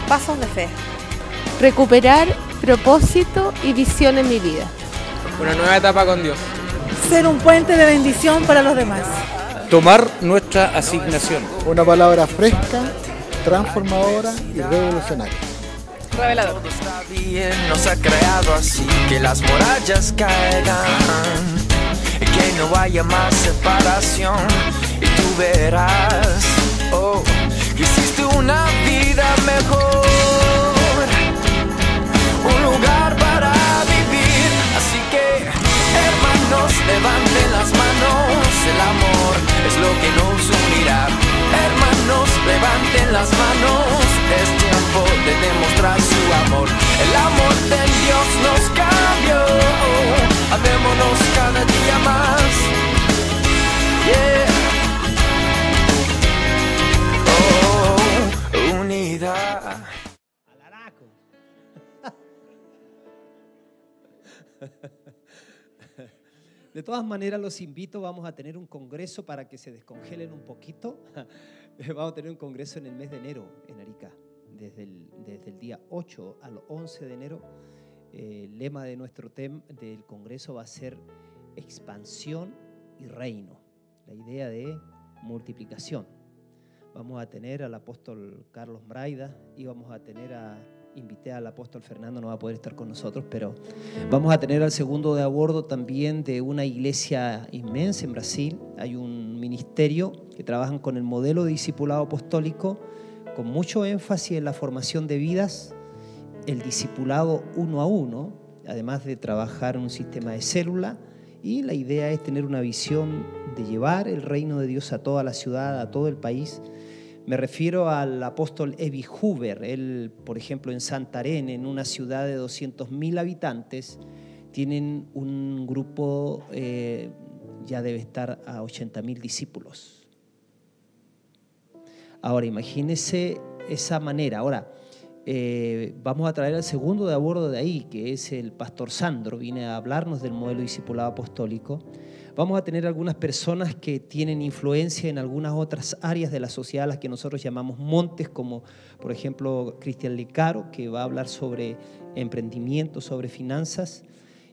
Pasos de fe. Recuperar propósito y visión en mi vida. Una nueva etapa con Dios. Ser un puente de bendición para los demás. Tomar nuestra asignación. Una palabra fresca, transformadora y revolucionaria. Revelador. Todo está bien, nos ha creado así, que las murallas caigan, que no haya más separación, y tú verás, oh, que hiciste una vida mejor, un lugar para vivir. Así que, hermanos, levanten las manos, el amor es lo que nos unirá. Hermanos, levanten las manos, es tiempo de demostrar su amor. El amor de Dios nos cambió, amémonos cada día más. Yeah. Oh, unidad. Alaraco. De todas maneras, los invito, vamos a tener un congreso para que se descongelen un poquito. Vamos a tener un congreso en el mes de enero en Arica, desde el día 8 al 11 de enero. El lema de nuestro tema del congreso va a ser expansión y reino, la idea de multiplicación. Vamos a tener al apóstol Carlos Braida y vamos a tener invité al apóstol Fernando, no va a poder estar con nosotros, pero vamos a tener al segundo de a bordo también de una iglesia inmensa en Brasil. Hay un ministerio que trabajan con el modelo de discipulado apostólico, con mucho énfasis en la formación de vidas, el discipulado uno a uno, además de trabajar en un sistema de célula, y la idea es tener una visión de llevar el reino de Dios a toda la ciudad, a todo el país. Me refiero al apóstol Evi Huber. Él, por ejemplo, en Santarém, en una ciudad de 200.000 habitantes, tienen un grupo, ya debe estar a 80.000 discípulos. Ahora, imagínense esa manera. Ahora, vamos a traer al segundo de a bordo de ahí, que es el pastor Sandro. Viene a hablarnos del modelo discipulado apostólico. Vamos a tener algunas personas que tienen influencia en algunas otras áreas de la sociedad, las que nosotros llamamos montes, como por ejemplo Cristian Licaro, que va a hablar sobre emprendimiento, sobre finanzas.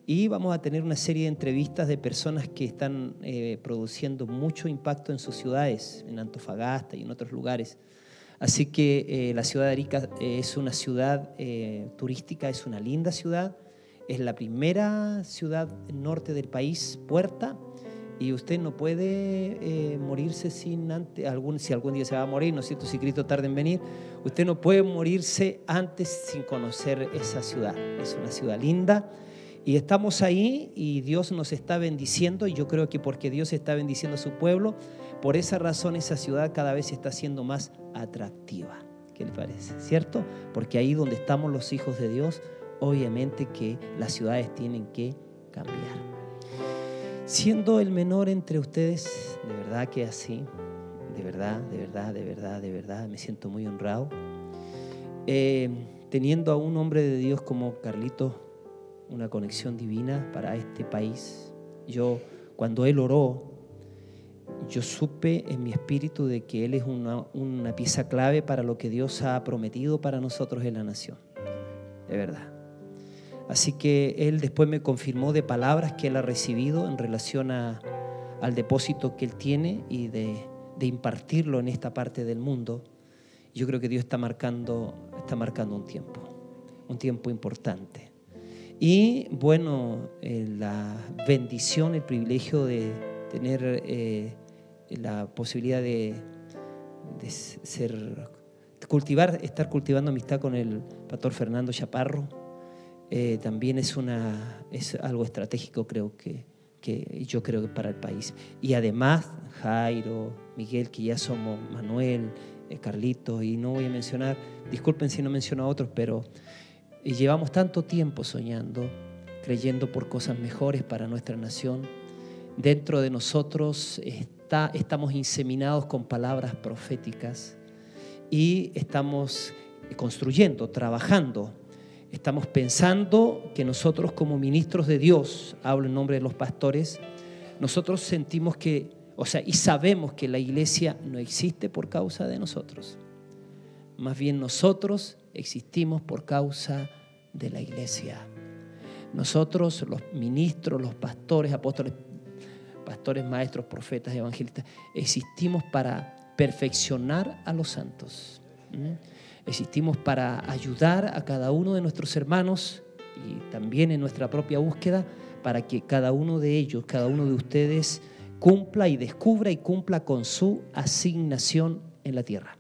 Y vamos a tener una serie de entrevistas de personas que están produciendo mucho impacto en sus ciudades, en Antofagasta y en otros lugares. Así que la ciudad de Arica es una ciudad turística, es una linda ciudad. Es la primera ciudad norte del país, puerta, y usted no puede morirse sin antes, si algún día se va a morir, ¿no es cierto? Si Cristo tarda en venir, usted no puede morirse antes sin conocer esa ciudad. Es una ciudad linda y estamos ahí y Dios nos está bendiciendo, y yo creo que porque Dios está bendiciendo a su pueblo, por esa razón esa ciudad cada vez se está haciendo más atractiva. ¿Qué le parece? ¿Cierto? Porque ahí donde estamos los hijos de Dios, obviamente que las ciudades tienen que cambiar. Siendo el menor entre ustedes, de verdad que así, de verdad, me siento muy honrado. Teniendo a un hombre de Dios como Carlito, una conexión divina para este país. Cuando él oró, yo supe en mi espíritu de que él es una pieza clave para lo que Dios ha prometido para nosotros en la nación, de verdad. Así que él después me confirmó de palabras que él ha recibido en relación al depósito que él tiene y de impartirlo en esta parte del mundo. Yo creo que Dios está marcando un tiempo importante. Y bueno, la bendición, el privilegio de tener la posibilidad de estar cultivando amistad con el pastor Fernando Chaparro. También es algo estratégico, yo creo que para el país. Y además Jairo, Miguel, que ya somos, Manuel, Carlitos, y no voy a mencionar, disculpen si no menciono a otros, pero llevamos tanto tiempo soñando, creyendo por cosas mejores para nuestra nación. Dentro de nosotros estamos inseminados con palabras proféticas y estamos construyendo, trabajando. Estamos pensando que nosotros como ministros de Dios, hablo en nombre de los pastores, nosotros sentimos que, y sabemos que la iglesia no existe por causa de nosotros. Más bien nosotros existimos por causa de la iglesia. Nosotros, los ministros, los pastores, apóstoles, pastores, maestros, profetas, evangelistas, existimos para perfeccionar a los santos. Existimos para ayudar a cada uno de nuestros hermanos y también en nuestra propia búsqueda para que cada uno de ellos, cada uno de ustedes cumpla y descubra y cumpla con su asignación en la tierra.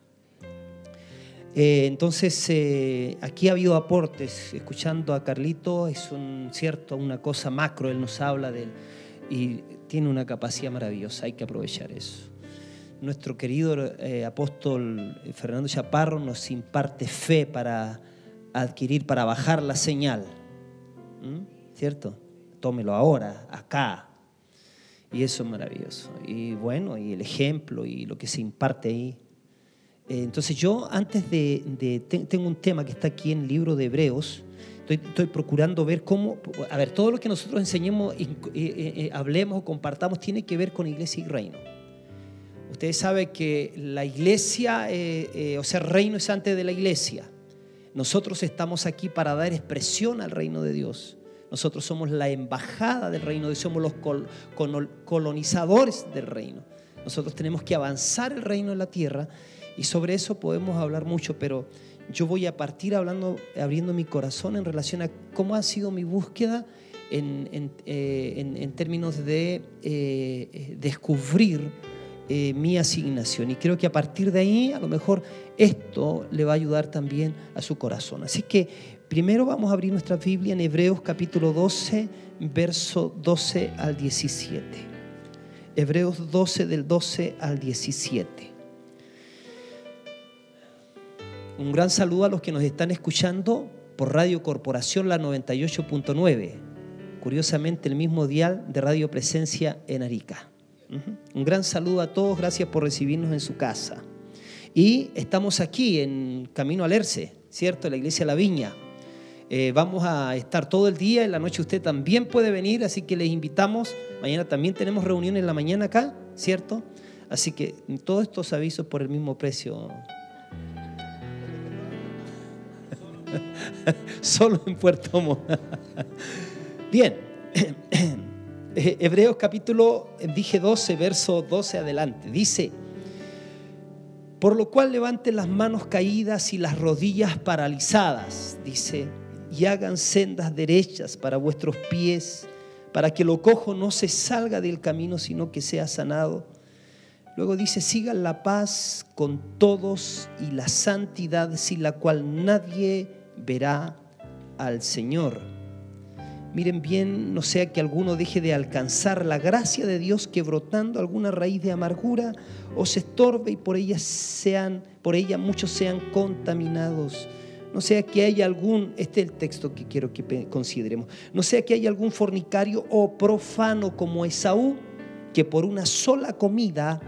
Entonces, aquí ha habido aportes. Escuchando a Carlito, es una cosa macro, él nos habla de él y tiene una capacidad maravillosa, hay que aprovechar eso. Nuestro querido apóstol Fernando Chaparro nos imparte fe para adquirir, para bajar la señal, ¿cierto? Tómelo ahora, acá. Y eso es maravilloso. Y bueno, y el ejemplo y lo que se imparte ahí. Entonces yo tengo un tema que está aquí en el libro de Hebreos. Estoy procurando ver cómo, todo lo que nosotros enseñemos, hablemos o compartamos tiene que ver con iglesia y reino. Ustedes saben que la iglesia, reino es antes de la iglesia. Nosotros estamos aquí para dar expresión al reino de Dios. Nosotros somos la embajada del reino de Dios, somos los colonizadores del reino. Nosotros tenemos que avanzar el reino en la tierra y sobre eso podemos hablar mucho, pero yo voy a partir abriendo mi corazón en relación a cómo ha sido mi búsqueda en términos de descubrir mi asignación. Y creo que a partir de ahí, a lo mejor esto le va a ayudar también a su corazón. Así que primero vamos a abrir nuestra Biblia en Hebreos capítulo 12, verso 12 al 17. Hebreos 12, del 12 al 17. Un gran saludo a los que nos están escuchando por Radio Corporación, la 98.9. Curiosamente, el mismo dial de Radio Presencia en Arica. Un gran saludo a todos, gracias por recibirnos en su casa. Y estamos aquí en Camino al Erce, ¿cierto? En la iglesia La Viña. Vamos a estar todo el día, en la noche usted también puede venir, así que les invitamos. Mañana también tenemos reunión en la mañana acá, ¿cierto? Así que todos estos avisos por el mismo precio. Solo en Puerto Montt. Bien. Hebreos capítulo, 12, verso 12 adelante. Dice: por lo cual levanten las manos caídas y las rodillas paralizadas, dice, y hagan sendas derechas para vuestros pies, para que lo cojo no se salga del camino, sino que sea sanado. Luego dice: sigan la paz con todos y la santidad, sin la cual nadie verá al Señor. Miren bien, no sea que alguno deje de alcanzar la gracia de Dios, que brotando alguna raíz de amargura os estorbe y por ella muchos sean contaminados. No sea que haya este es el texto que quiero que consideremos. No sea que haya algún fornicario o profano como Esaú, que por una sola comida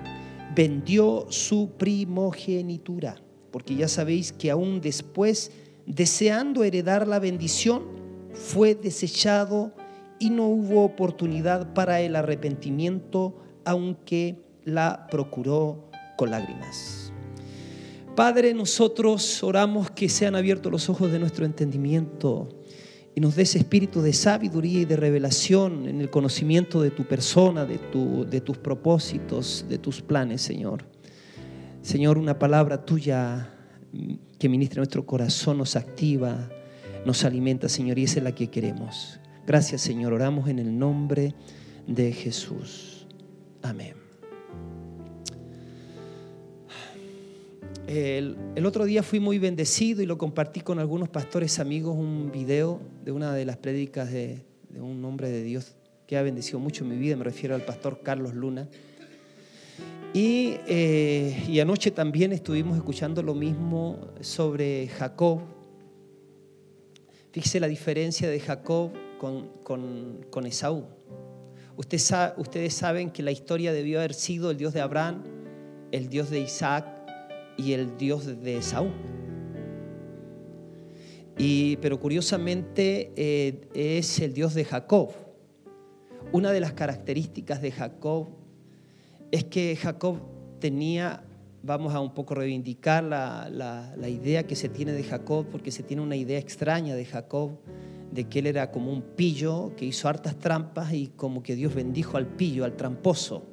vendió su primogenitura. Porque ya sabéis que aún después, deseando heredar la bendición, fue desechado y no hubo oportunidad para el arrepentimiento, aunque la procuró con lágrimas. Padre, nosotros oramos que sean abiertos los ojos de nuestro entendimiento y nos des espíritu de sabiduría y de revelación en el conocimiento de tu persona, de tus propósitos, de tus planes, Señor. Señor, una palabra tuya que ministra nuestro corazón nos activa, nos alimenta, Señor, y esa es la que queremos. Gracias, Señor. Oramos en el nombre de Jesús. Amén. El otro día fui muy bendecido y lo compartí con algunos pastores amigos, un video de una de las prédicas de un hombre de Dios que ha bendecido mucho mi vida. Me refiero al pastor Carlos Luna. Y anoche también estuvimos escuchando lo mismo sobre Jacob. Fíjese la diferencia de Jacob con Esaú. Ustedes saben que la historia debió haber sido el Dios de Abraham, el Dios de Isaac y el Dios de Esaú. Pero curiosamente es el Dios de Jacob. Una de las características de Jacob es que Jacob tenía, vamos a un poco reivindicar la idea que se tiene de Jacob, porque se tiene una idea extraña de Jacob, de que él era como un pillo que hizo hartas trampas y como que Dios bendijo al pillo, al tramposo.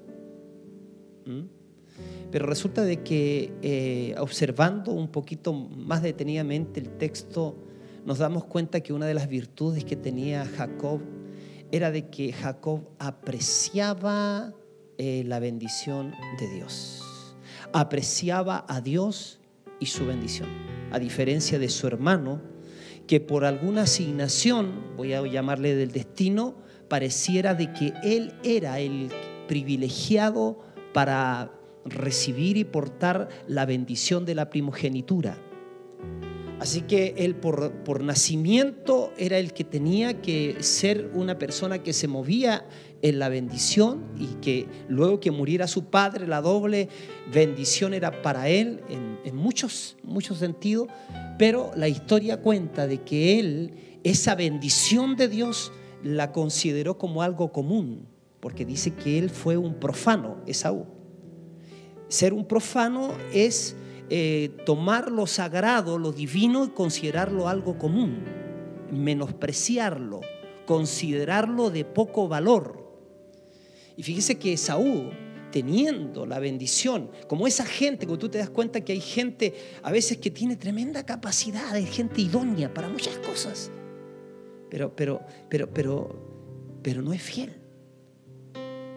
Pero resulta de que observando un poquito más detenidamente el texto, nos damos cuenta que una de las virtudes que tenía Jacob era de que Jacob apreciaba la bendición de Dios. Apreciaba a Dios y su bendición, a diferencia de su hermano, que por alguna asignación, voy a llamarle del destino, pareciera de que él era el privilegiado para recibir y portar la bendición de la primogenitura. Así que él por nacimiento era el que tenía que ser una persona que se movía en la bendición, y que luego que muriera su padre, la doble bendición era para él en muchos sentidos. Pero la historia cuenta de que él esa bendición de Dios la consideró como algo común, porque dice que él fue un profano, Esaú. Ser un profano es tomar lo sagrado, lo divino, y considerarlo algo común, menospreciarlo, considerarlo de poco valor. Y fíjese que Esaú, teniendo la bendición, como esa gente, cuando tú te das cuenta que hay gente a veces que tiene tremenda capacidad, hay gente idónea para muchas cosas, pero no es fiel.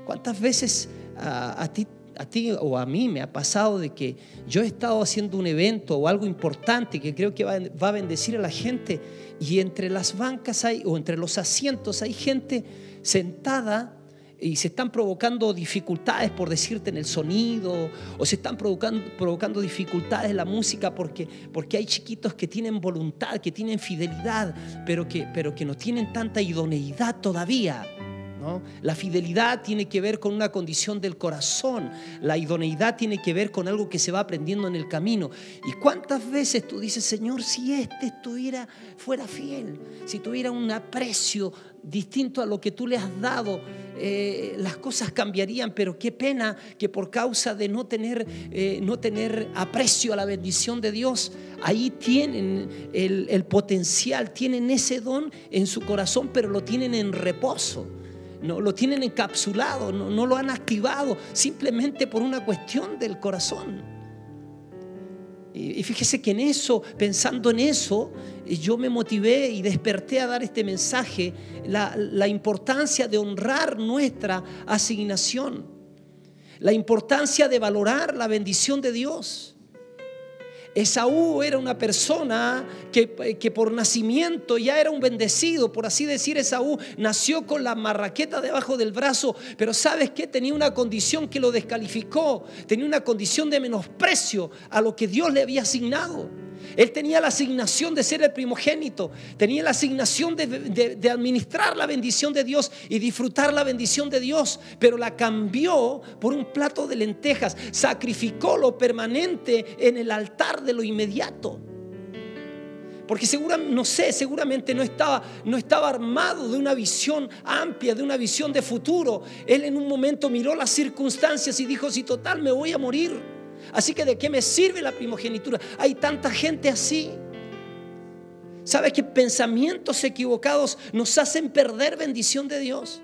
¿Cuántas veces a ti o a mí me ha pasado de que yo he estado haciendo un evento o algo importante que creo que va a bendecir a la gente, y entre las bancas o entre los asientos hay gente sentada y se están provocando dificultades, por decirte, en el sonido, o se están provocando dificultades en la música porque hay chiquitos que tienen voluntad, que tienen fidelidad, pero que no tienen tanta idoneidad todavía, ¿no? La fidelidad tiene que ver con una condición del corazón. La idoneidad tiene que ver con algo que se va aprendiendo en el camino. ¿Y cuántas veces tú dices: Señor, si fuera fiel, si tuviera un aprecio distinto a lo que tú le has dado, las cosas cambiarían? Pero qué pena que por causa de no tener aprecio a la bendición de Dios, ahí tienen el potencial, tienen ese don en su corazón, pero lo tienen en reposo. No, lo tienen encapsulado, no lo han activado, simplemente por una cuestión del corazón. Y fíjese que pensando en eso, yo me motivé y desperté a dar este mensaje, la importancia de honrar nuestra asignación, la importancia de valorar la bendición de Dios. Esaú era una persona que por nacimiento ya era un bendecido, por así decir. Esaú nació con la marraqueta debajo del brazo, pero ¿sabes qué? Tenía una condición que lo descalificó, tenía una condición de menosprecio a lo que Dios le había asignado. Él tenía la asignación de ser el primogénito, tenía la asignación de administrar la bendición de Dios y disfrutar la bendición de Dios, pero la cambió por un plato de lentejas, sacrificó lo permanente en el altar de lo inmediato. Porque seguramente no estaba armado de una visión amplia, de una visión de futuro. Él en un momento miró las circunstancias y dijo: si total me voy a morir, así que ¿de qué me sirve la primogenitura? Hay tanta gente así. ¿Sabes que pensamientos equivocados nos hacen perder bendición de Dios?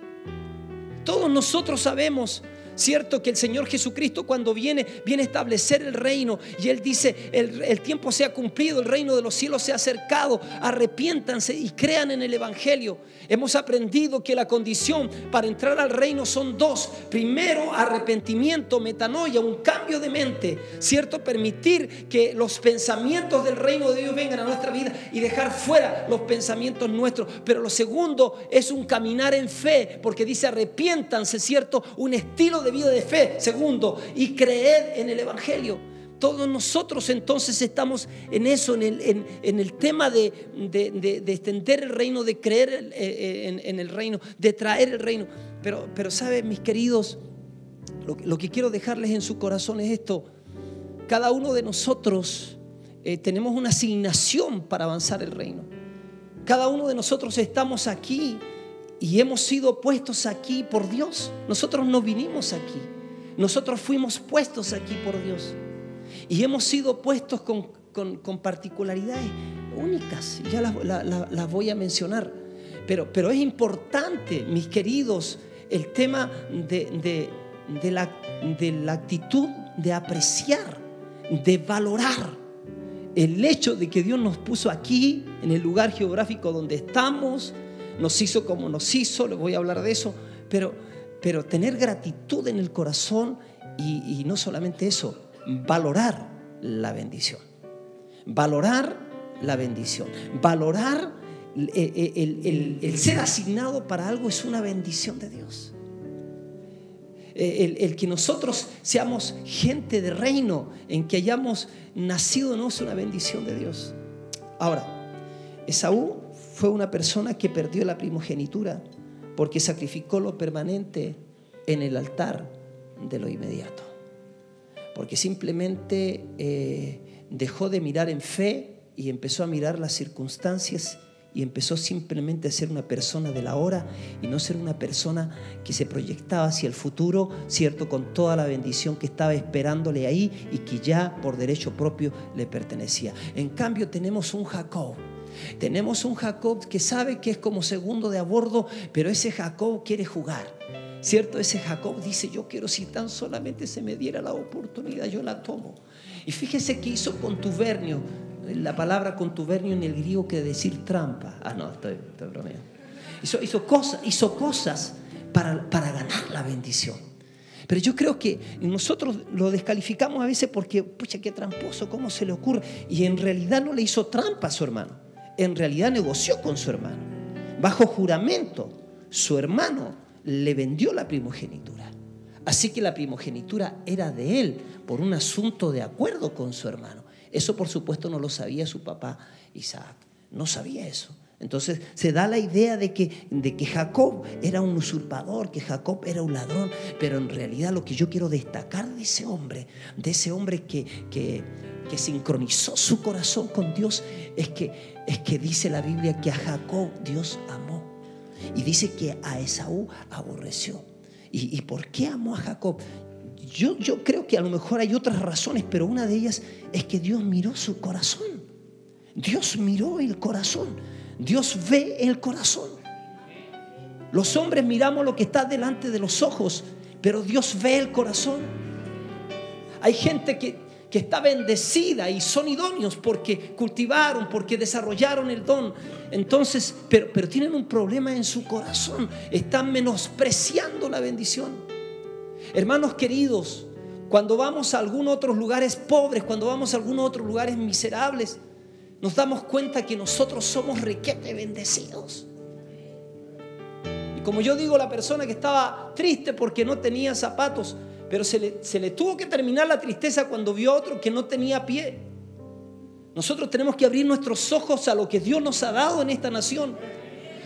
Todos nosotros sabemos, ¿cierto?, que el Señor Jesucristo, cuando viene a establecer el reino, y Él dice: el tiempo se ha cumplido, el reino de los cielos se ha acercado, arrepiéntanse y crean en el Evangelio. Hemos aprendido que la condición para entrar al reino son dos: primero, arrepentimiento, metanoia, un cambio de mente, ¿cierto? Permitir que los pensamientos del reino de Dios vengan a nuestra vida y dejar fuera los pensamientos nuestros. Pero lo segundo es un caminar en fe, porque dice: arrepiéntanse, ¿cierto? Un estilo de vida de fe. Segundo, y creed en el Evangelio. Todos nosotros entonces estamos en eso, en el tema de extender el reino, de creer en el reino, de traer el reino. Pero ¿saben, mis queridos? Lo que quiero dejarles en su corazón es esto: cada uno de nosotros tenemos una asignación para avanzar el reino. Cada uno de nosotros estamos aquí y hemos sido puestos aquí por Dios. Nosotros no vinimos aquí. Nosotros fuimos puestos aquí por Dios. Y hemos sido puestos con particularidades únicas. Ya las voy a mencionar. Pero es importante, mis queridos, el tema de la actitud de apreciar, de valorar el hecho de que Dios nos puso aquí, en el lugar geográfico donde estamos, nos hizo como nos hizo, les voy a hablar de eso, pero tener gratitud en el corazón y no solamente eso, valorar la bendición. Valorar la bendición. Valorar el ser asignado para algo es una bendición de Dios. El que nosotros seamos gente de reino, en que hayamos nacido, no es una bendición de Dios. Ahora, Esaú fue una persona que perdió la primogenitura porque sacrificó lo permanente en el altar de lo inmediato, porque simplemente dejó de mirar en fe y empezó a mirar las circunstancias y empezó simplemente a ser una persona de la hora y no ser una persona que se proyectaba hacia el futuro, cierto, con toda la bendición que estaba esperándole ahí y que ya por derecho propio le pertenecía. En cambio tenemos un Jacob. Tenemos un Jacob que sabe que es como segundo de a bordo, pero ese Jacob quiere jugar, ¿cierto? Ese Jacob dice: yo quiero, si tan solamente se me diera la oportunidad, yo la tomo. Y fíjese que hizo contubernio. La palabra contubernio en el griego quiere decir trampa. No, estoy bromeando. Hizo cosas para ganar la bendición. Pero yo creo que nosotros lo descalificamos a veces porque, pucha, qué tramposo, ¿cómo se le ocurre? Y en realidad no le hizo trampa a su hermano. En realidad negoció con su hermano. Bajo juramento, su hermano le vendió la primogenitura. Así que la primogenitura era de él por un asunto de acuerdo con su hermano. Eso, por supuesto, no lo sabía su papá Isaac. No sabía eso. Entonces se da la idea de que Jacob era un usurpador, que Jacob era un ladrón. Pero en realidad lo que yo quiero destacar de ese hombre que sincronizó su corazón con Dios, es que dice la Biblia que a Jacob Dios amó. Y dice que a Esaú aborreció. ¿Y por qué amó a Jacob? Yo creo que a lo mejor hay otras razones, pero una de ellas es que Dios miró su corazón. Dios miró el corazón. Dios ve el corazón. Los hombres miramos lo que está delante de los ojos, pero Dios ve el corazón. Hay gente que está bendecida y son idóneos porque cultivaron, porque desarrollaron el don. Entonces, pero tienen un problema en su corazón. Están menospreciando la bendición. Hermanos queridos, cuando vamos a algunos otros lugares pobres, cuando vamos a algunos otros lugares miserables, nos damos cuenta que nosotros somos requete bendecidos. Y como yo digo, la persona que estaba triste porque no tenía zapatos, pero se le tuvo que terminar la tristeza cuando vio a otro que no tenía pie. Nosotros tenemos que abrir nuestros ojos a lo que Dios nos ha dado en esta nación.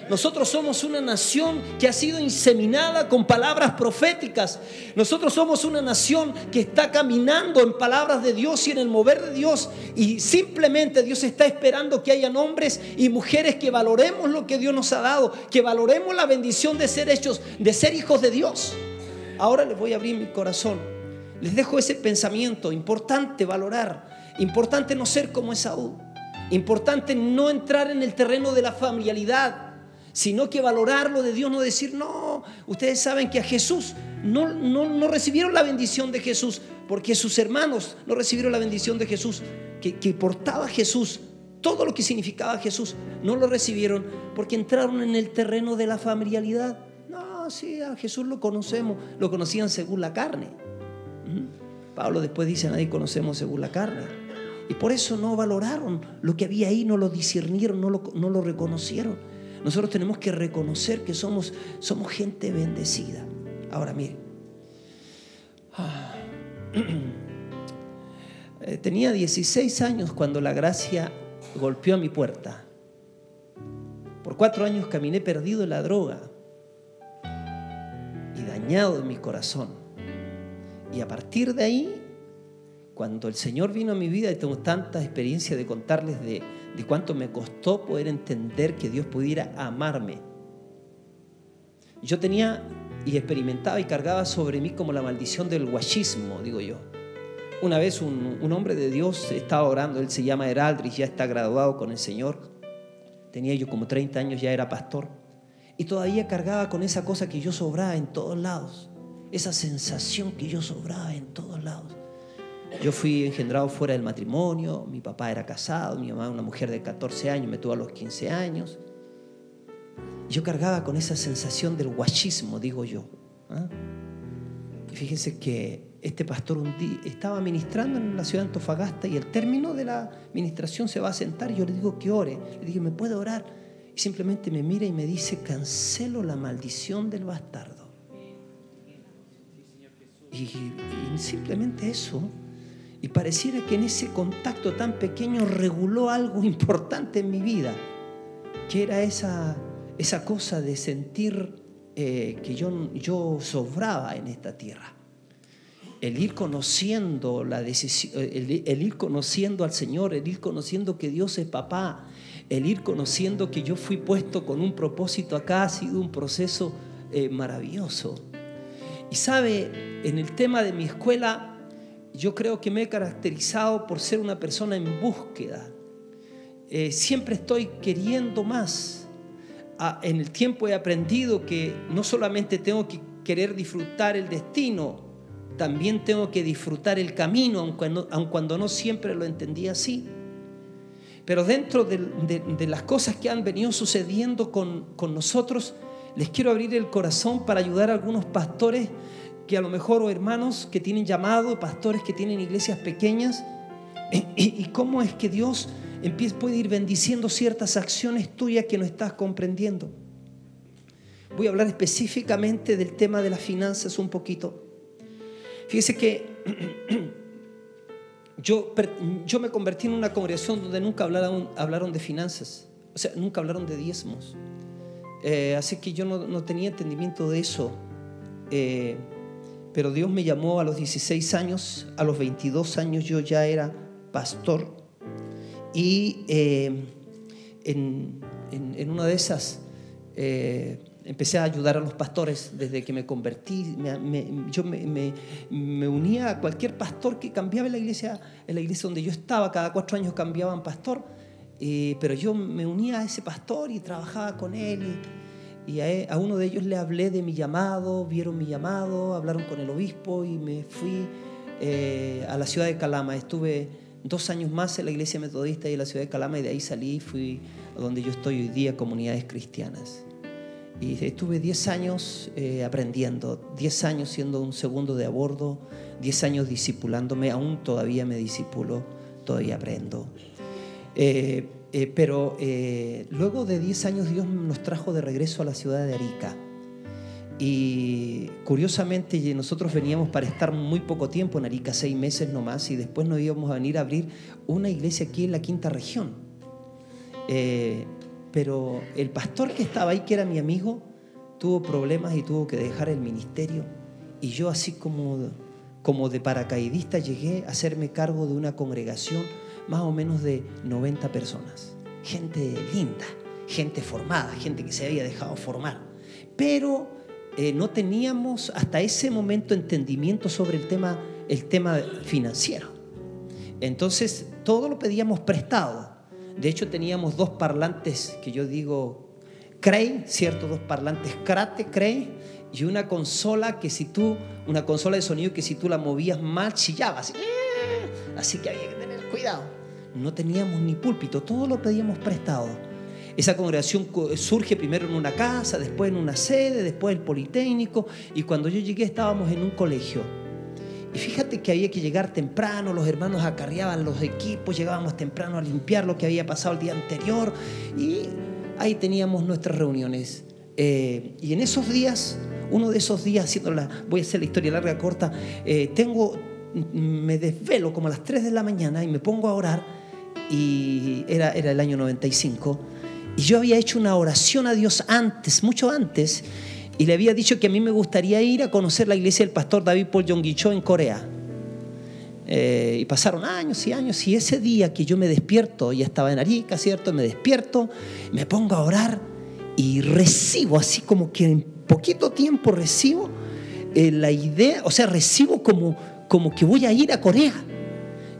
Nosotros somos una nación que ha sido inseminada con palabras proféticas. Nosotros somos una nación que está caminando en palabras de Dios y en el mover de Dios. Y simplemente Dios está esperando que hayan hombres y mujeres que valoremos lo que Dios nos ha dado, que valoremos la bendición de ser hechos, de ser hijos de Dios. Ahora les voy a abrir mi corazón. Les dejo ese pensamiento. Importante valorar. Importante no ser como Esaú. Importante no entrar en el terreno de la familiaridad, sino que valorar lo de Dios, no decir: no, ustedes saben que a Jesús no recibieron la bendición de Jesús, porque sus hermanos no recibieron la bendición de Jesús, que portaba Jesús, todo lo que significaba Jesús, no lo recibieron porque entraron en el terreno de la familiaridad. No, sí, a Jesús lo conocemos, lo conocían según la carne. Pablo después dice: nadie conocemos según la carne. Y por eso no valoraron lo que había ahí, no lo discernieron, no lo reconocieron. Nosotros tenemos que reconocer que somos gente bendecida. Ahora miren, tenía 16 años cuando la gracia golpeó a mi puerta. Por 4 años caminé perdido en la droga y dañado en mi corazón. Y a partir de ahí cuando el Señor vino a mi vida, y tengo tanta experiencia de contarles de cuánto me costó poder entender que Dios pudiera amarme. Yo tenía y experimentaba y cargaba sobre mí como la maldición del guachismo, digo yo. Una vez un hombre de Dios estaba orando, él se llama Heraldrich, ya está graduado con el Señor. Tenía yo como 30 años, ya era pastor. Y todavía cargaba con esa cosa que yo sobraba en todos lados. Esa sensación que yo sobraba en todos lados. Yo fui engendrado fuera del matrimonio, mi papá era casado, mi mamá una mujer de 14 años, me tuvo a los 15 años. Yo cargaba con esa sensación del guachismo, digo yo. Y fíjense que este pastor un día estaba ministrando en la ciudad de Antofagasta y al término de la ministración se va a sentar y yo le digo que ore. Le dije, ¿me puede orar? Y simplemente me mira y me dice, cancelo la maldición del bastardo. Y simplemente eso. Y pareciera que en ese contacto tan pequeño reguló algo importante en mi vida, que era esa cosa de sentir que yo sobraba en esta tierra. El ir conociendo la decisión, el ir conociendo al Señor, el ir conociendo que Dios es papá, el ir conociendo que yo fui puesto con un propósito acá, ha sido un proceso maravilloso. Y sabe, en el tema de mi escuela, yo creo que me he caracterizado por ser una persona en búsqueda. Siempre estoy queriendo más. En el tiempo he aprendido que no solamente tengo que querer disfrutar el destino, también tengo que disfrutar el camino, aun cuando no siempre lo entendí así. Pero dentro de las cosas que han venido sucediendo con nosotros, les quiero abrir el corazón para ayudar a algunos pastores que a lo mejor, o hermanos que tienen llamado, pastores que tienen iglesias pequeñas, y cómo es que Dios puede ir bendiciendo ciertas acciones tuyas que no estás comprendiendo. Voy a hablar específicamente del tema de las finanzas un poquito. Fíjese que yo me convertí en una congregación donde nunca hablaron de finanzas, o sea, nunca hablaron de diezmos. Así que yo no tenía entendimiento de eso. Pero Dios me llamó a los 16 años, a los 22 años yo ya era pastor. Y en una de esas empecé a ayudar a los pastores desde que me convertí. Yo me unía a cualquier pastor que cambiaba en la iglesia donde yo estaba. Cada 4 años cambiaban pastor, pero yo me unía a ese pastor y trabajaba con él. Y a uno de ellos le hablé de mi llamado, vieron mi llamado, hablaron con el obispo y me fui a la ciudad de Calama. Estuve 2 años más en la iglesia metodista y en la ciudad de Calama, y de ahí salí y fui a donde yo estoy hoy día, Comunidades Cristianas. Y estuve 10 años aprendiendo, 10 años siendo un segundo de a bordo, 10 años discipulándome, aún todavía me discipulo, todavía aprendo. Pero luego de 10 años Dios nos trajo de regreso a la ciudad de Arica. Y curiosamente nosotros veníamos para estar muy poco tiempo en Arica, 6 meses nomás, y después nos íbamos a venir a abrir una iglesia aquí en la 5ª región. Pero el pastor que estaba ahí, que era mi amigo, tuvo problemas y tuvo que dejar el ministerio. Y yo, así como de paracaidista, llegué a hacerme cargo de una congregación más o menos de 90 personas. Gente linda, gente formada, gente que se había dejado formar. Pero no teníamos hasta ese momento entendimiento sobre el tema financiero. Entonces todo lo pedíamos prestado. De hecho teníamos 2 parlantes que yo digo Cray, ¿cierto? 2 parlantes Crate, Cray, y una consola una consola de sonido que si tú la movías mal chillabas. Así que había que tener cuidado. No teníamos ni púlpito, todo lo pedíamos prestado. Esa congregación surge primero en una casa, después en una sede, después el Politécnico, y cuando yo llegué estábamos en un colegio. Y fíjate que había que llegar temprano, los hermanos acarreaban los equipos, llegábamos temprano a limpiar lo que había pasado el día anterior, y ahí teníamos nuestras reuniones. Y en esos días, uno de esos días, voy a hacer la historia larga, corta, me desvelo como a las 3 de la mañana y me pongo a orar. Y era el año 95, y yo había hecho una oración a Dios antes, mucho antes, y le había dicho que a mí me gustaría ir a conocer la iglesia del pastor David Paul Yonggi Cho en Corea. Y pasaron años y años, y ese día que yo me despierto, ya estaba en Arica, ¿cierto? Me despierto, me pongo a orar y recibo, así como que en poquito tiempo recibo la idea, o sea, recibo como que voy a ir a Corea.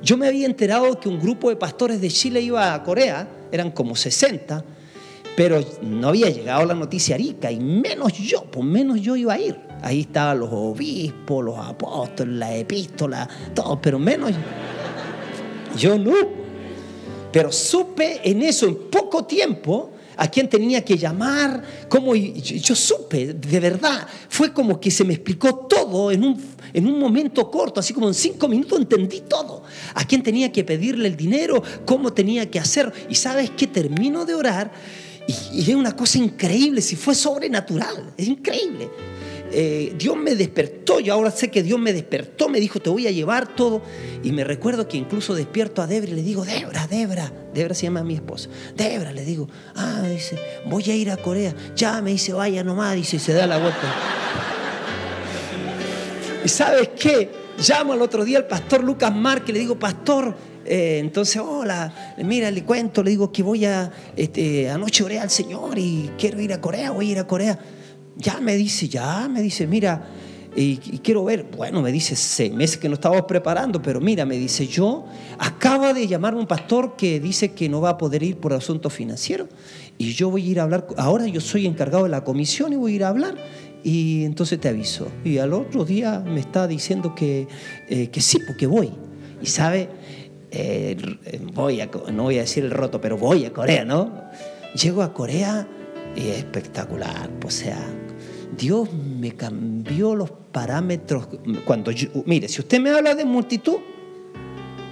Yo me había enterado que un grupo de pastores de Chile iba a Corea, eran como 60, pero no había llegado la noticia a Arica, y menos yo iba a ir. Ahí estaban los obispos, los apóstoles, la epístola, todo, pero menos yo no. Pero supe en eso, en poco tiempo, a quién tenía que llamar, cómo, yo supe, de verdad, fue como que se me explicó todo en un momento corto, así como en 5 minutos entendí todo. A quién tenía que pedirle el dinero, cómo tenía que hacer. Y ¿sabes qué? Termino de orar y es una cosa increíble, si fue sobrenatural, es increíble. Dios me despertó, yo ahora sé que Dios me despertó, me dijo, te voy a llevar todo. Y me recuerdo que incluso despierto a Debra y le digo, Debra se llama mi esposa, Debra, le digo, dice, voy a ir a Corea. Ya, me dice, vaya nomás, dice, y se da la vuelta. ¿Y sabes qué? Llamo al otro día al pastor Lucas Márquez, le digo, pastor, entonces, hola, mira, le cuento, le digo que voy anoche oré al Señor y quiero ir a Corea, voy a ir a Corea. Ya me dice, mira, y quiero ver, bueno, me dice, 6 meses que no estábamos preparando, pero mira, me dice, acaba de llamarme un pastor que dice que no va a poder ir por asuntos financieros, y yo voy a ir a hablar, ahora yo soy encargado de la comisión y voy a ir a hablar, y entonces te aviso. Y al otro día me está diciendo que sí, porque voy. Y sabe, no voy a decir el roto, pero voy a Corea, ¿no? Llego a Corea y es espectacular, o sea, Dios me cambió los parámetros. Mire, si usted me habla de multitud,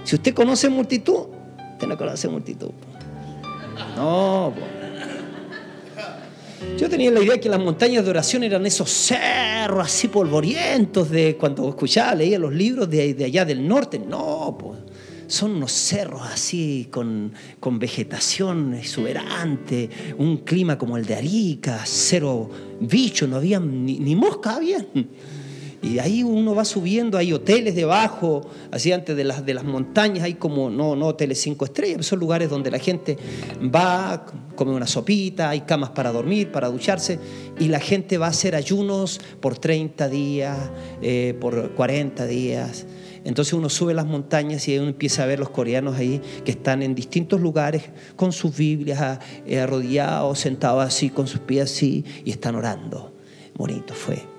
si usted conoce multitud, usted no conoce multitud. No, yo tenía la idea que las montañas de oración eran esos cerros así polvorientos de cuando leía los libros de allá del norte. No, pues son unos cerros así con vegetación exuberante, un clima como el de Arica, cero bicho, no había ni mosca había. Y ahí uno va subiendo, hay hoteles debajo, así antes de las montañas, hay como, no hoteles 5 estrellas, son lugares donde la gente va, come una sopita, hay camas para dormir, para ducharse, y la gente va a hacer ayunos por 30 días, por 40 días. Entonces uno sube las montañas y uno empieza a ver los coreanos ahí que están en distintos lugares con sus Biblias, arrodillados, sentados así, con sus pies así, y están orando. Bonito fue.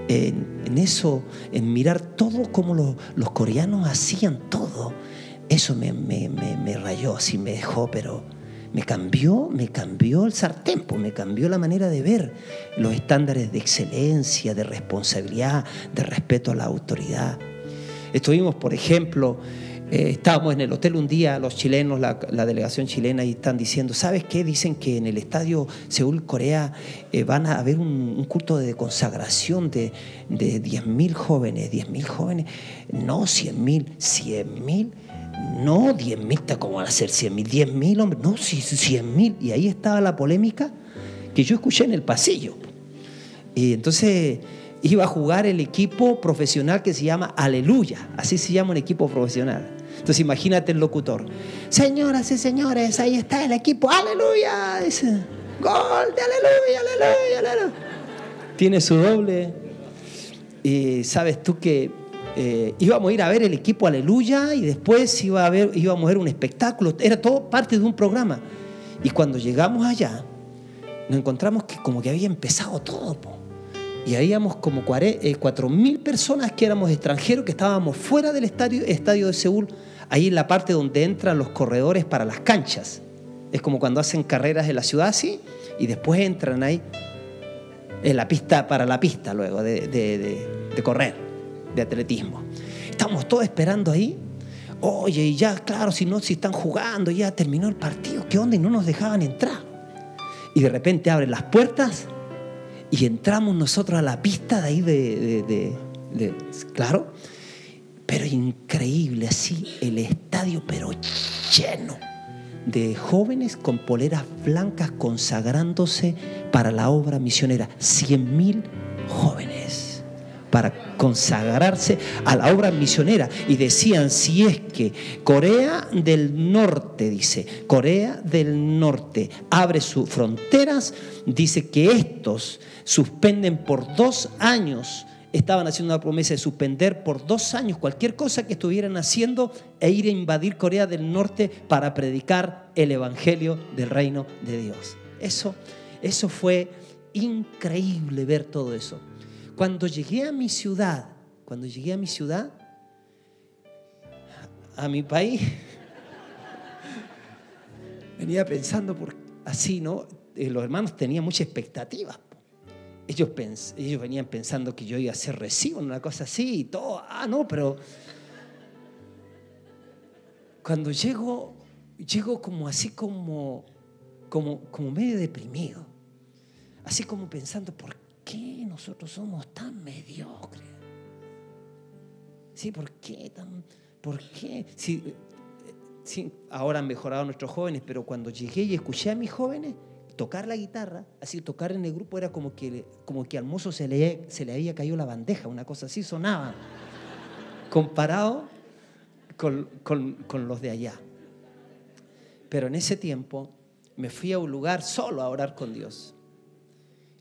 En eso, en mirar todo como los coreanos hacían todo, eso me rayó, así me dejó, pero me cambió el sartén, me cambió la manera de ver los estándares de excelencia, de responsabilidad, de respeto a la autoridad. Estuvimos, por ejemplo, estábamos en el hotel un día, los chilenos, la delegación chilena, y están diciendo, ¿sabes qué? Dicen que en el estadio Seúl, Corea, van a haber un culto de consagración de 10.000 jóvenes. 10.000 jóvenes, no 100.000, no 10.000, ¿cómo van a ser 100.000? 10.000 hombres, no, 100.000. Y ahí estaba la polémica que yo escuché en el pasillo. Y entonces iba a jugar el equipo profesional que se llama Aleluya, así se llama un equipo profesional. Entonces imagínate el locutor, señoras y señores, ahí está el equipo, aleluya, dice, gol de aleluya. Tiene su doble. Y sabes tú que íbamos a ir a ver el equipo aleluya, y después íbamos a ver un espectáculo, era todo parte de un programa. Y cuando llegamos allá, nos encontramos que como que había empezado todo, y habíamos como 4.000 personas que éramos extranjeros, que estábamos fuera del estadio de Seúl, ahí en la parte donde entran los corredores para las canchas. Es como cuando hacen carreras en la ciudad así, y después entran ahí en la pista, para la pista luego de correr, de atletismo. Estamos todos esperando ahí. Oye, y ya, claro, si están jugando, ya terminó el partido, ¿qué onda? Y no nos dejaban entrar. Y de repente abren las puertas y entramos nosotros a la pista de ahí claro, pero increíble, así el estadio, pero lleno de jóvenes con poleras blancas consagrándose para la obra misionera. 100.000 jóvenes para consagrarse a la obra misionera. Y decían, si es que Corea del Norte, dice, Corea del Norte abre sus fronteras, dice que estos suspenden por 2 años, estaban haciendo una promesa de suspender por 2 años cualquier cosa que estuvieran haciendo e ir a invadir Corea del Norte para predicar el evangelio del reino de Dios. Eso fue increíble ver todo eso. Cuando llegué a mi ciudad, a mi país, venía pensando así, ¿no? Los hermanos tenían mucha expectativa. Ellos venían pensando que yo iba a ser recibo en una cosa así y todo. No, pero cuando llego como así como medio deprimido. Así como pensando, ¿por qué nosotros somos tan mediocres? Sí, ¿por qué? Sí, ahora han mejorado nuestros jóvenes, pero cuando llegué y escuché a mis jóvenes tocar la guitarra, así tocar en el grupo era como que al mozo se le había caído la bandeja, una cosa así sonaba, comparado con los de allá. Pero en ese tiempo me fui a un lugar solo a orar con Dios.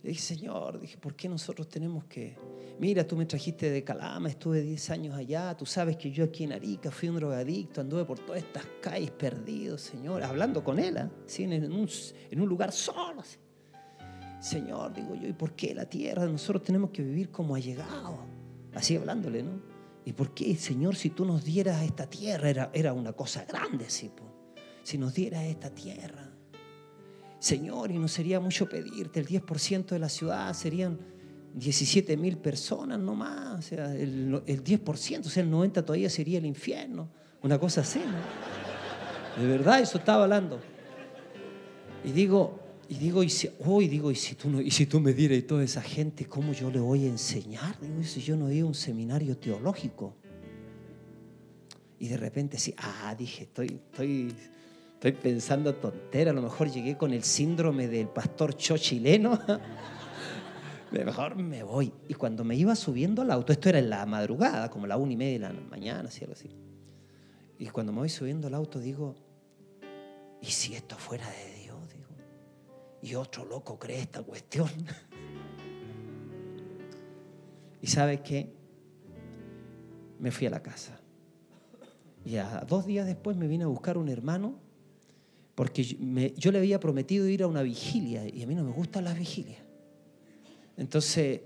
Le dije, Señor, ¿por qué nosotros tenemos que...? Mira, tú me trajiste de Calama, estuve 10 años allá, tú sabes que yo aquí en Arica fui un drogadicto, anduve por todas estas calles perdido, Señor, hablando con él, ¿sí? en un lugar solo. ¿Sí? Señor, digo yo, ¿y por qué la tierra? Nosotros tenemos que vivir como allegados, así hablándole, ¿no? ¿Y por qué, Señor, si tú nos dieras esta tierra? Era una cosa grande, ¿sí? Si nos dieras esta tierra. Señor, y no sería mucho pedirte, el 10% de la ciudad serían 17.000 personas nomás, o sea, el 10%, o sea, el 90% todavía sería el infierno, una cosa así, ¿no? De verdad, eso estaba hablando. Y si tú me dieras y toda esa gente, ¿cómo yo le voy a enseñar? Digo, si yo no he ido a un seminario teológico. Y de repente sí, dije, estoy pensando tontera, a lo mejor llegué con el síndrome del pastor Cho chileno. Mejor me voy. Y cuando me iba subiendo al auto, esto era en la madrugada, como la 1:30 de la mañana, así, algo así. Y cuando me voy subiendo al auto digo, ¿y si esto fuera de Dios? Digo, y otro loco cree esta cuestión. ¿Y sabe qué? Me fui a la casa. Y a 2 días después me vine a buscar un hermano, porque yo le había prometido ir a una vigilia y a mí no me gustan las vigilias. Entonces,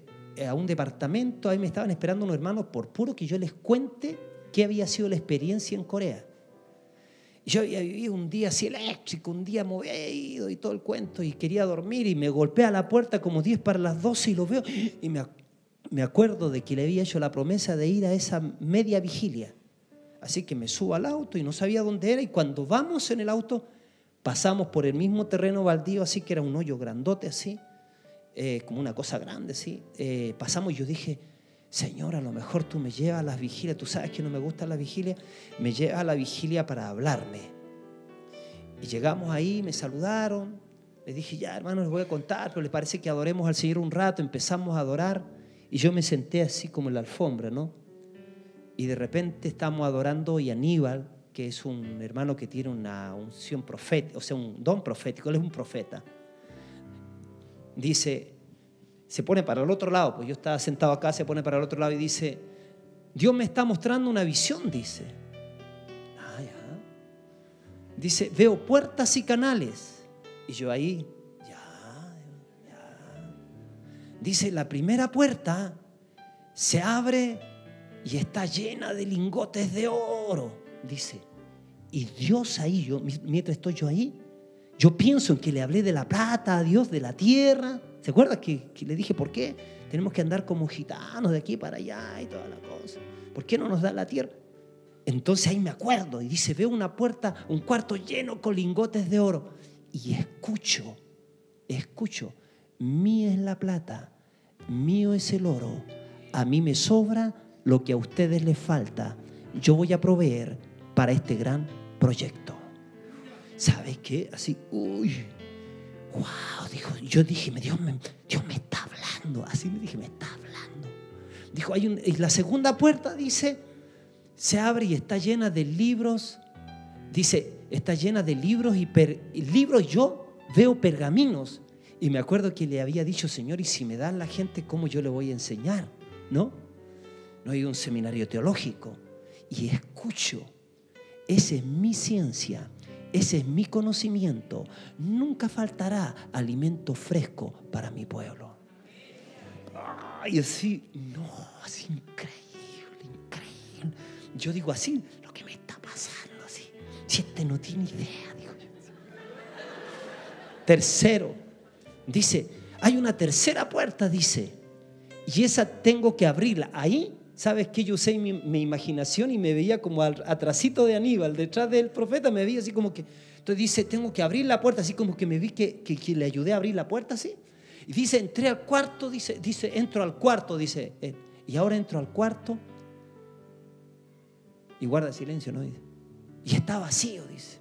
a un departamento, ahí me estaban esperando unos hermanos por puro que yo les cuente qué había sido la experiencia en Corea. Yo había vivido un día así eléctrico, un día me había ido y todo el cuento y quería dormir y me golpea la puerta como 10 para las 12 y lo veo y me acuerdo de que le había hecho la promesa de ir a esa media vigilia. Así que me subo al auto y no sabía dónde era y cuando vamos en el auto pasamos por el mismo terreno baldío, así que era un hoyo grandote así, como una cosa grande así. Pasamos y yo dije, Señor, a lo mejor tú me llevas a las vigilias, tú sabes que no me gusta la vigilia, me llevas a la vigilia para hablarme. Y llegamos ahí, me saludaron, les dije, ya hermano, les voy a contar, pero les parece que adoremos al Señor un rato, empezamos a adorar y yo me senté así como en la alfombra, ¿no? Y de repente estamos adorando y Aníbal, que es un hermano que tiene una unción profética, o sea, un don profético, él es un profeta. Dice, se pone para el otro lado, pues yo estaba sentado acá, se pone para el otro lado y dice, Dios me está mostrando una visión, dice. Dice, veo puertas y canales. Y yo ahí, ya. Dice, la primera puerta se abre y está llena de lingotes de oro. Dice, y Dios ahí, mientras estoy yo ahí, yo pienso en que le hablé de la plata a Dios, de la tierra. ¿Se acuerda que le dije por qué? Tenemos que andar como gitanos de aquí para allá y toda la cosa. ¿Por qué no nos da la tierra? Entonces ahí me acuerdo y dice, veo una puerta, un cuarto lleno con lingotes de oro. Y escucho, mía es la plata, mío es el oro, a mí me sobra lo que a ustedes les falta. Yo voy a proveer para este gran proyecto. ¿Sabes qué? Así, wow, yo dije, Dios me está hablando. Así me dije, me está hablando. Dijo, y la segunda puerta, dice, se abre y está llena de libros. Dice, está llena de libros y libros, yo veo pergaminos. Y me acuerdo que le había dicho, Señor, y si me dan la gente, ¿cómo yo le voy a enseñar? No hay un seminario teológico. Y escucho, esa es mi ciencia, ese es mi conocimiento. Nunca faltará alimento fresco para mi pueblo. Ay, así, no, es increíble, increíble. Yo digo así, lo que me está pasando, así. Si este no tiene idea, digo yo. Tercero, dice, hay una tercera puerta, dice, y esa tengo que abrirla. Ahí, ¿sabes qué? Yo usé mi imaginación y me veía como atrasito de Aníbal, detrás del profeta, me veía así como que, entonces dice, tengo que abrir la puerta, así como que me vi que le ayudé a abrir la puerta, así. Y dice, entré al cuarto, dice, entro al cuarto, dice, y ahora entro al cuarto y guarda silencio, ¿no? Dice, y está vacío, dice,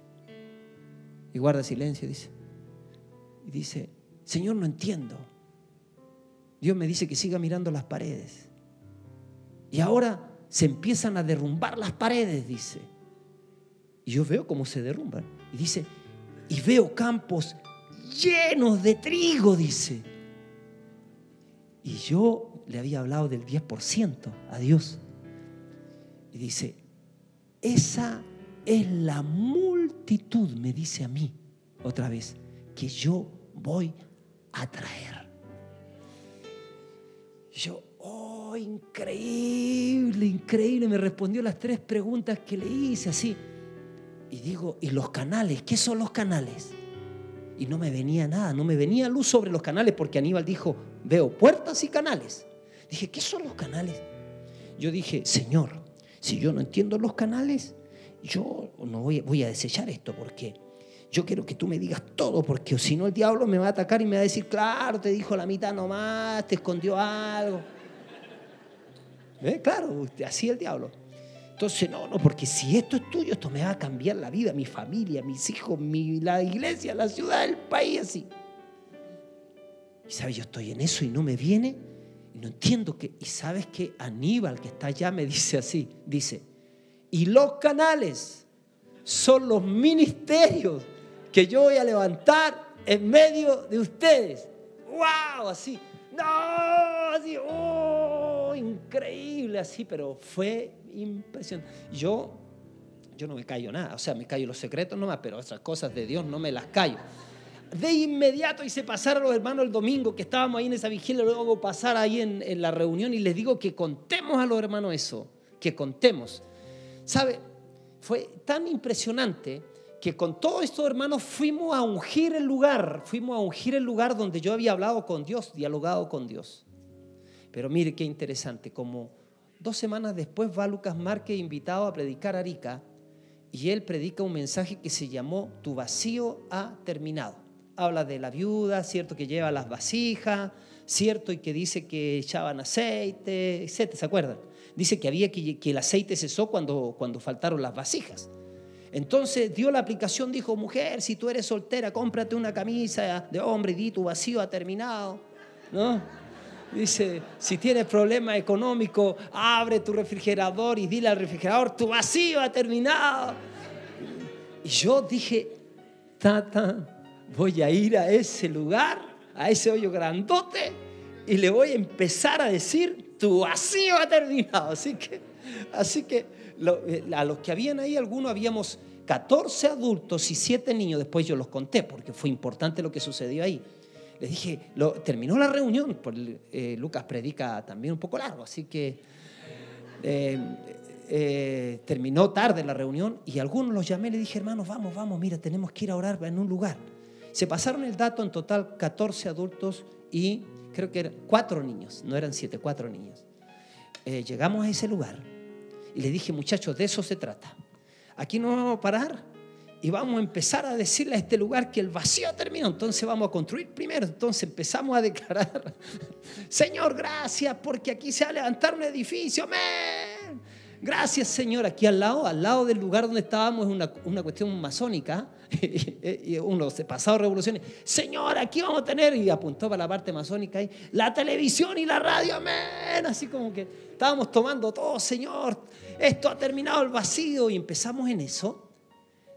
y guarda silencio, dice, y dice, Señor, no entiendo. Dios me dice que siga mirando las paredes. Y ahora se empiezan a derrumbar las paredes, dice. Y yo veo cómo se derrumban. Y dice, y veo campos llenos de trigo, dice. Y yo le había hablado del 10% a Dios. Y dice, esa es la multitud, me dice a mí, otra vez, que yo voy a traer. Yo, oh, increíble, increíble. Me respondió las 3 preguntas que le hice así. Y digo, ¿y los canales? ¿Qué son los canales? Y no me venía nada, no me venía luz sobre los canales, porque Aníbal dijo, veo puertas y canales. Dije, ¿qué son los canales? Yo dije, Señor, si yo no entiendo los canales, yo no voy a desechar esto, porque yo quiero que tú me digas todo, porque si no el diablo me va a atacar y me va a decir, claro, te dijo la mitad nomás, te escondió algo. Claro, así el diablo. Entonces, no, porque si esto es tuyo, esto me va a cambiar la vida, mi familia, mis hijos, la iglesia, la ciudad, el país, así. Y sabes, yo estoy en eso y no me viene, y no entiendo qué. Y sabes que Aníbal, que está allá, me dice así, dice, y los canales son los ministerios que yo voy a levantar en medio de ustedes. ¡Wow! Así, no, así, oh, increíble, así, pero fue impresionante. Yo no me callo nada, o sea, me callo los secretos nomás, pero otras cosas de Dios no me las callo. De inmediato hice pasar a los hermanos el domingo, que estábamos ahí en esa vigilia, luego pasar ahí en la reunión, y les digo que contemos a los hermanos eso, que contemos. ¿Sabe? Fue tan impresionante que con todos estos hermanos fuimos a ungir el lugar donde yo había hablado con Dios, dialogado con Dios. Pero mire qué interesante, como 2 semanas después va Lucas Márquez invitado a predicar a Arica, y él predica un mensaje que se llamó Tu vacío ha terminado. Habla de la viuda, cierto, que lleva las vasijas, cierto, y que dice que echaban aceite, etc. ¿Se acuerdan? Dice que el aceite cesó cuando faltaron las vasijas. Entonces dio la aplicación, dijo, mujer, si tú eres soltera, cómprate una camisa de hombre y di tu vacío ha terminado, ¿no? Dice, si tienes problemas económicos, abre tu refrigerador y dile al refrigerador, tu vacío ha terminado. Y yo dije, voy a ir a ese lugar, a ese hoyo grandote, y le voy a empezar a decir, tu vacío ha terminado. Así que a los que habían ahí, algunos habíamos 14 adultos y 7 niños. Después yo los conté porque fue importante lo que sucedió ahí. Les dije, terminó la reunión, Lucas predica también un poco largo, así que terminó tarde la reunión, y algunos los llamé y les dije, hermanos, vamos, mira, tenemos que ir a orar en un lugar. Se pasaron el dato, en total 14 adultos y creo que eran 4 niños, no eran 7, 4 niños. Llegamos a ese lugar y les dije, muchachos, de eso se trata. Aquí no vamos a parar y vamos a empezar a decirle a este lugar que el vacío terminó. Entonces vamos a construir primero. Entonces empezamos a declarar, Señor, gracias porque aquí se va a levantar un edificio. Amén. Gracias, Señor. Aquí al lado del lugar donde estábamos, es una cuestión masónica. Y uno se pasado revoluciones. Señor, aquí vamos a tener, y apuntó para la parte masónica ahí, la televisión y la radio, amén. Así como que estábamos tomando todo, Señor, esto ha terminado el vacío. Y empezamos en eso.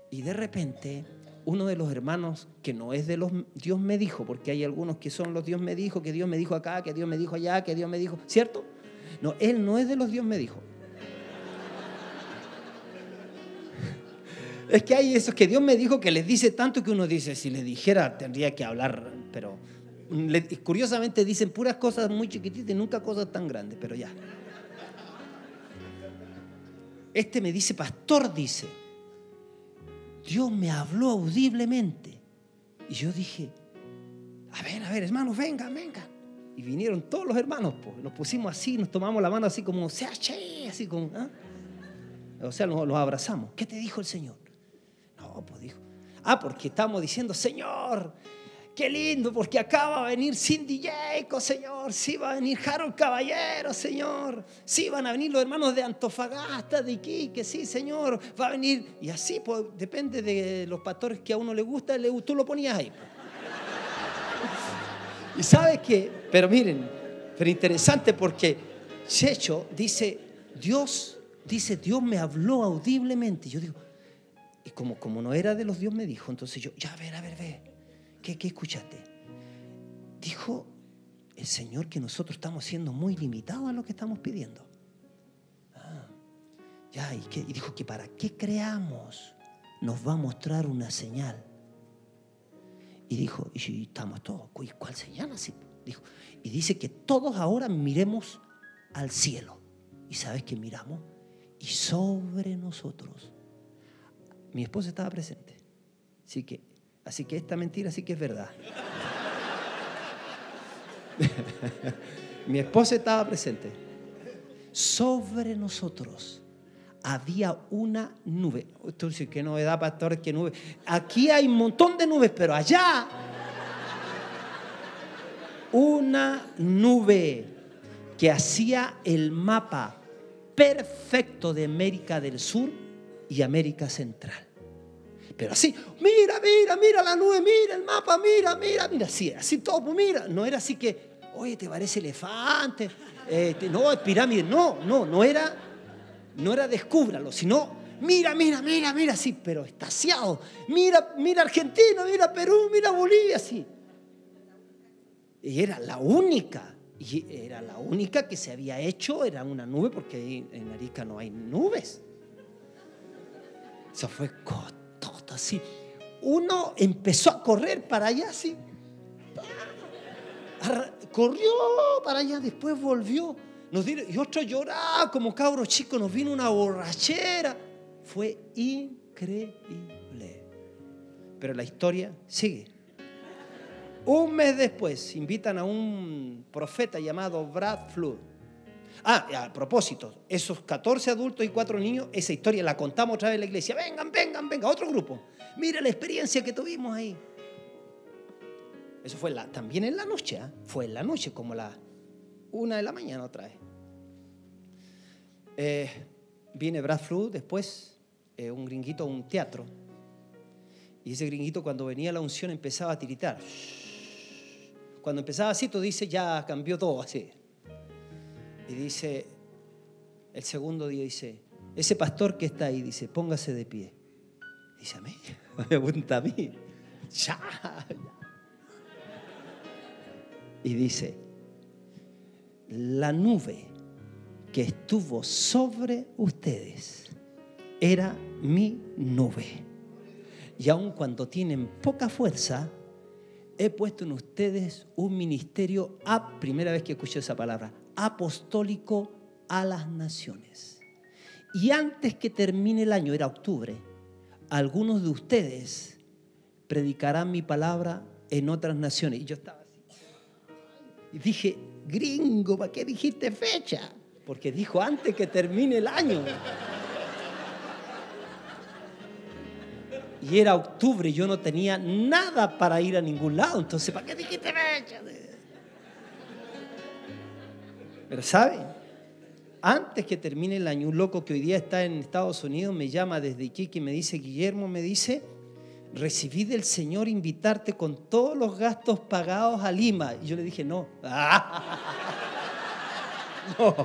Y de repente, uno de los hermanos, que no es de los Dios me dijo, porque hay algunos que son los Dios me dijo, que Dios me dijo acá, que Dios me dijo allá, que Dios me dijo, ¿cierto? No, él no es de los Dios me dijo. Es que hay esos que Dios me dijo que les dice tanto que uno dice, si les dijera tendría que hablar, pero curiosamente dicen puras cosas muy chiquititas y nunca cosas tan grandes, pero ya. Este me dice, pastor, dice, Dios me habló audiblemente. Y yo dije, a ver, hermanos, vengan. Y vinieron todos los hermanos, pues. Nos pusimos así, nos tomamos la mano así como, así como, ¿ah? O sea, nos abrazamos. ¿Qué te dijo el Señor? No, pues dijo, porque estamos diciendo, Señor, qué lindo, porque acá va a venir Cindy Jacob, Señor, sí va a venir Harold Caballero, Señor, sí van a venir los hermanos de Antofagasta, de Iquique, sí, Señor, va a venir, y así, pues, depende de los pastores que a uno le gusta, tú lo ponías ahí. Y ¿sabes qué? Pero miren, pero interesante porque Checho dice, Dios me habló audiblemente. Yo digo, y como no era de los Dios me dijo, entonces yo, ya, a ver, ¿qué escuchaste? Dijo el Señor que nosotros estamos siendo muy limitados a lo que estamos pidiendo. Y dijo que para qué creamos nos va a mostrar una señal. Y dijo, y estamos todos, ¿cuál señal así? Dijo, y dice que todos ahora miremos al cielo. ¿Y sabes qué miramos? Y sobre nosotros. Mi esposa estaba presente. Así que esta mentira sí que es verdad. Mi esposa estaba presente. Sobre nosotros había una nube. Usted dice, qué novedad, pastor, qué nube. Aquí hay un montón de nubes, pero allá una nube que hacía el mapa perfecto de América del Sur y América Central. Pero así, mira la nube, mira el mapa, mira, así todo, mira. No era así que, oye, ¿te parece elefante? No, es pirámide, no era descúbralo, sino mira, así, pero estaciado. Mira Argentina, mira Perú, mira Bolivia, así. Y era la única que se había hecho, era una nube, porque ahí en Arica no hay nubes. Eso fue todo así. Uno empezó a correr para allá, así. Corrió para allá, después volvió. Y otro lloraba como cabros chicos, nos vino una borrachera. Fue increíble. Pero la historia sigue. Un mes después invitan a un profeta llamado Brad Flood. A propósito, esos 14 adultos y 4 niños, esa historia la contamos otra vez en la iglesia. Vengan, otro grupo. Mira la experiencia que tuvimos ahí. Eso fue también en la noche, fue en la noche, como la 1 de la mañana otra vez. Viene Brad Flood después, un gringuito a un teatro. Y ese gringuito, cuando venía la unción, empezaba a tiritar. Cuando empezaba así, tú dices, ya cambió todo así. Y dice, el segundo día dice, ese pastor que está ahí, dice, póngase de pie. Dice, a mí, me pregunta a mí. Ya. Y dice, la nube que estuvo sobre ustedes era mi nube. Y aun cuando tienen poca fuerza, he puesto en ustedes un ministerio, primera vez que escucho esa palabra, apostólico a las naciones. Y antes que termine el año, era octubre, algunos de ustedes predicarán mi palabra en otras naciones. Y yo estaba así. Y dije, gringo, ¿para qué dijiste fecha? Porque dijo antes que termine el año. Y era octubre y yo no tenía nada para ir a ningún lado. Entonces, ¿para qué dijiste fecha? Pero ¿saben? antes que termine el año, un loco que hoy día está en Estados Unidos me llama desde Iquique y me dice, Guillermo, me dice, recibí del Señor invitarte con todos los gastos pagados a Lima. Y yo le dije, no. No,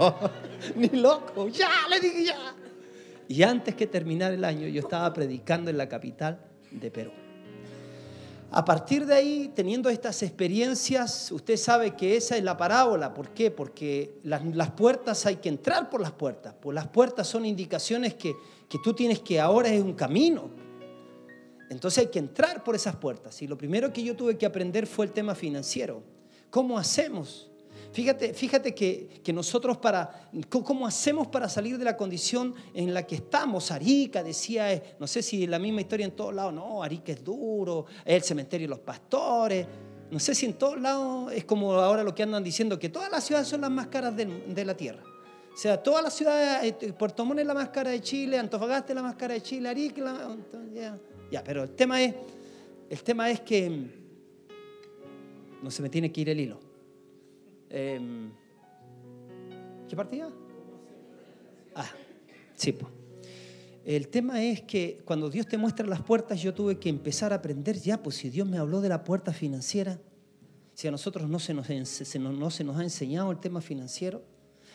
ni loco, ya, le dije ya. Y antes que terminar el año, yo estaba predicando en la capital de Perú. A partir de ahí, teniendo estas experiencias, usted sabe que esa es la parábola. ¿Por qué? Porque las puertas hay que entrar por las puertas. Pues las puertas son indicaciones que tú tienes que ahora es un camino. Entonces hay que entrar por esas puertas. Y lo primero que yo tuve que aprender fue el tema financiero. ¿Cómo hacemos? Fíjate que nosotros ¿cómo hacemos para salir de la condición en la que estamos? Arica decía, no sé si la misma historia en todos lados, no, Arica es duro, el cementerio de los pastores, no sé si en todos lados es como ahora lo que andan diciendo, que todas las ciudades son las más caras de la tierra. O sea, todas las ciudades, Puerto Montt es la más cara de Chile, Antofagasta es la más cara de Chile, Arica, ya, pero el tema es que no se me tiene que ir el hilo. ¿Qué partida? Sí, pues. El tema es que cuando Dios te muestra las puertas, yo tuve que empezar a aprender ya, pues si Dios me habló de la puerta financiera, si a nosotros no se nos ha enseñado el tema financiero,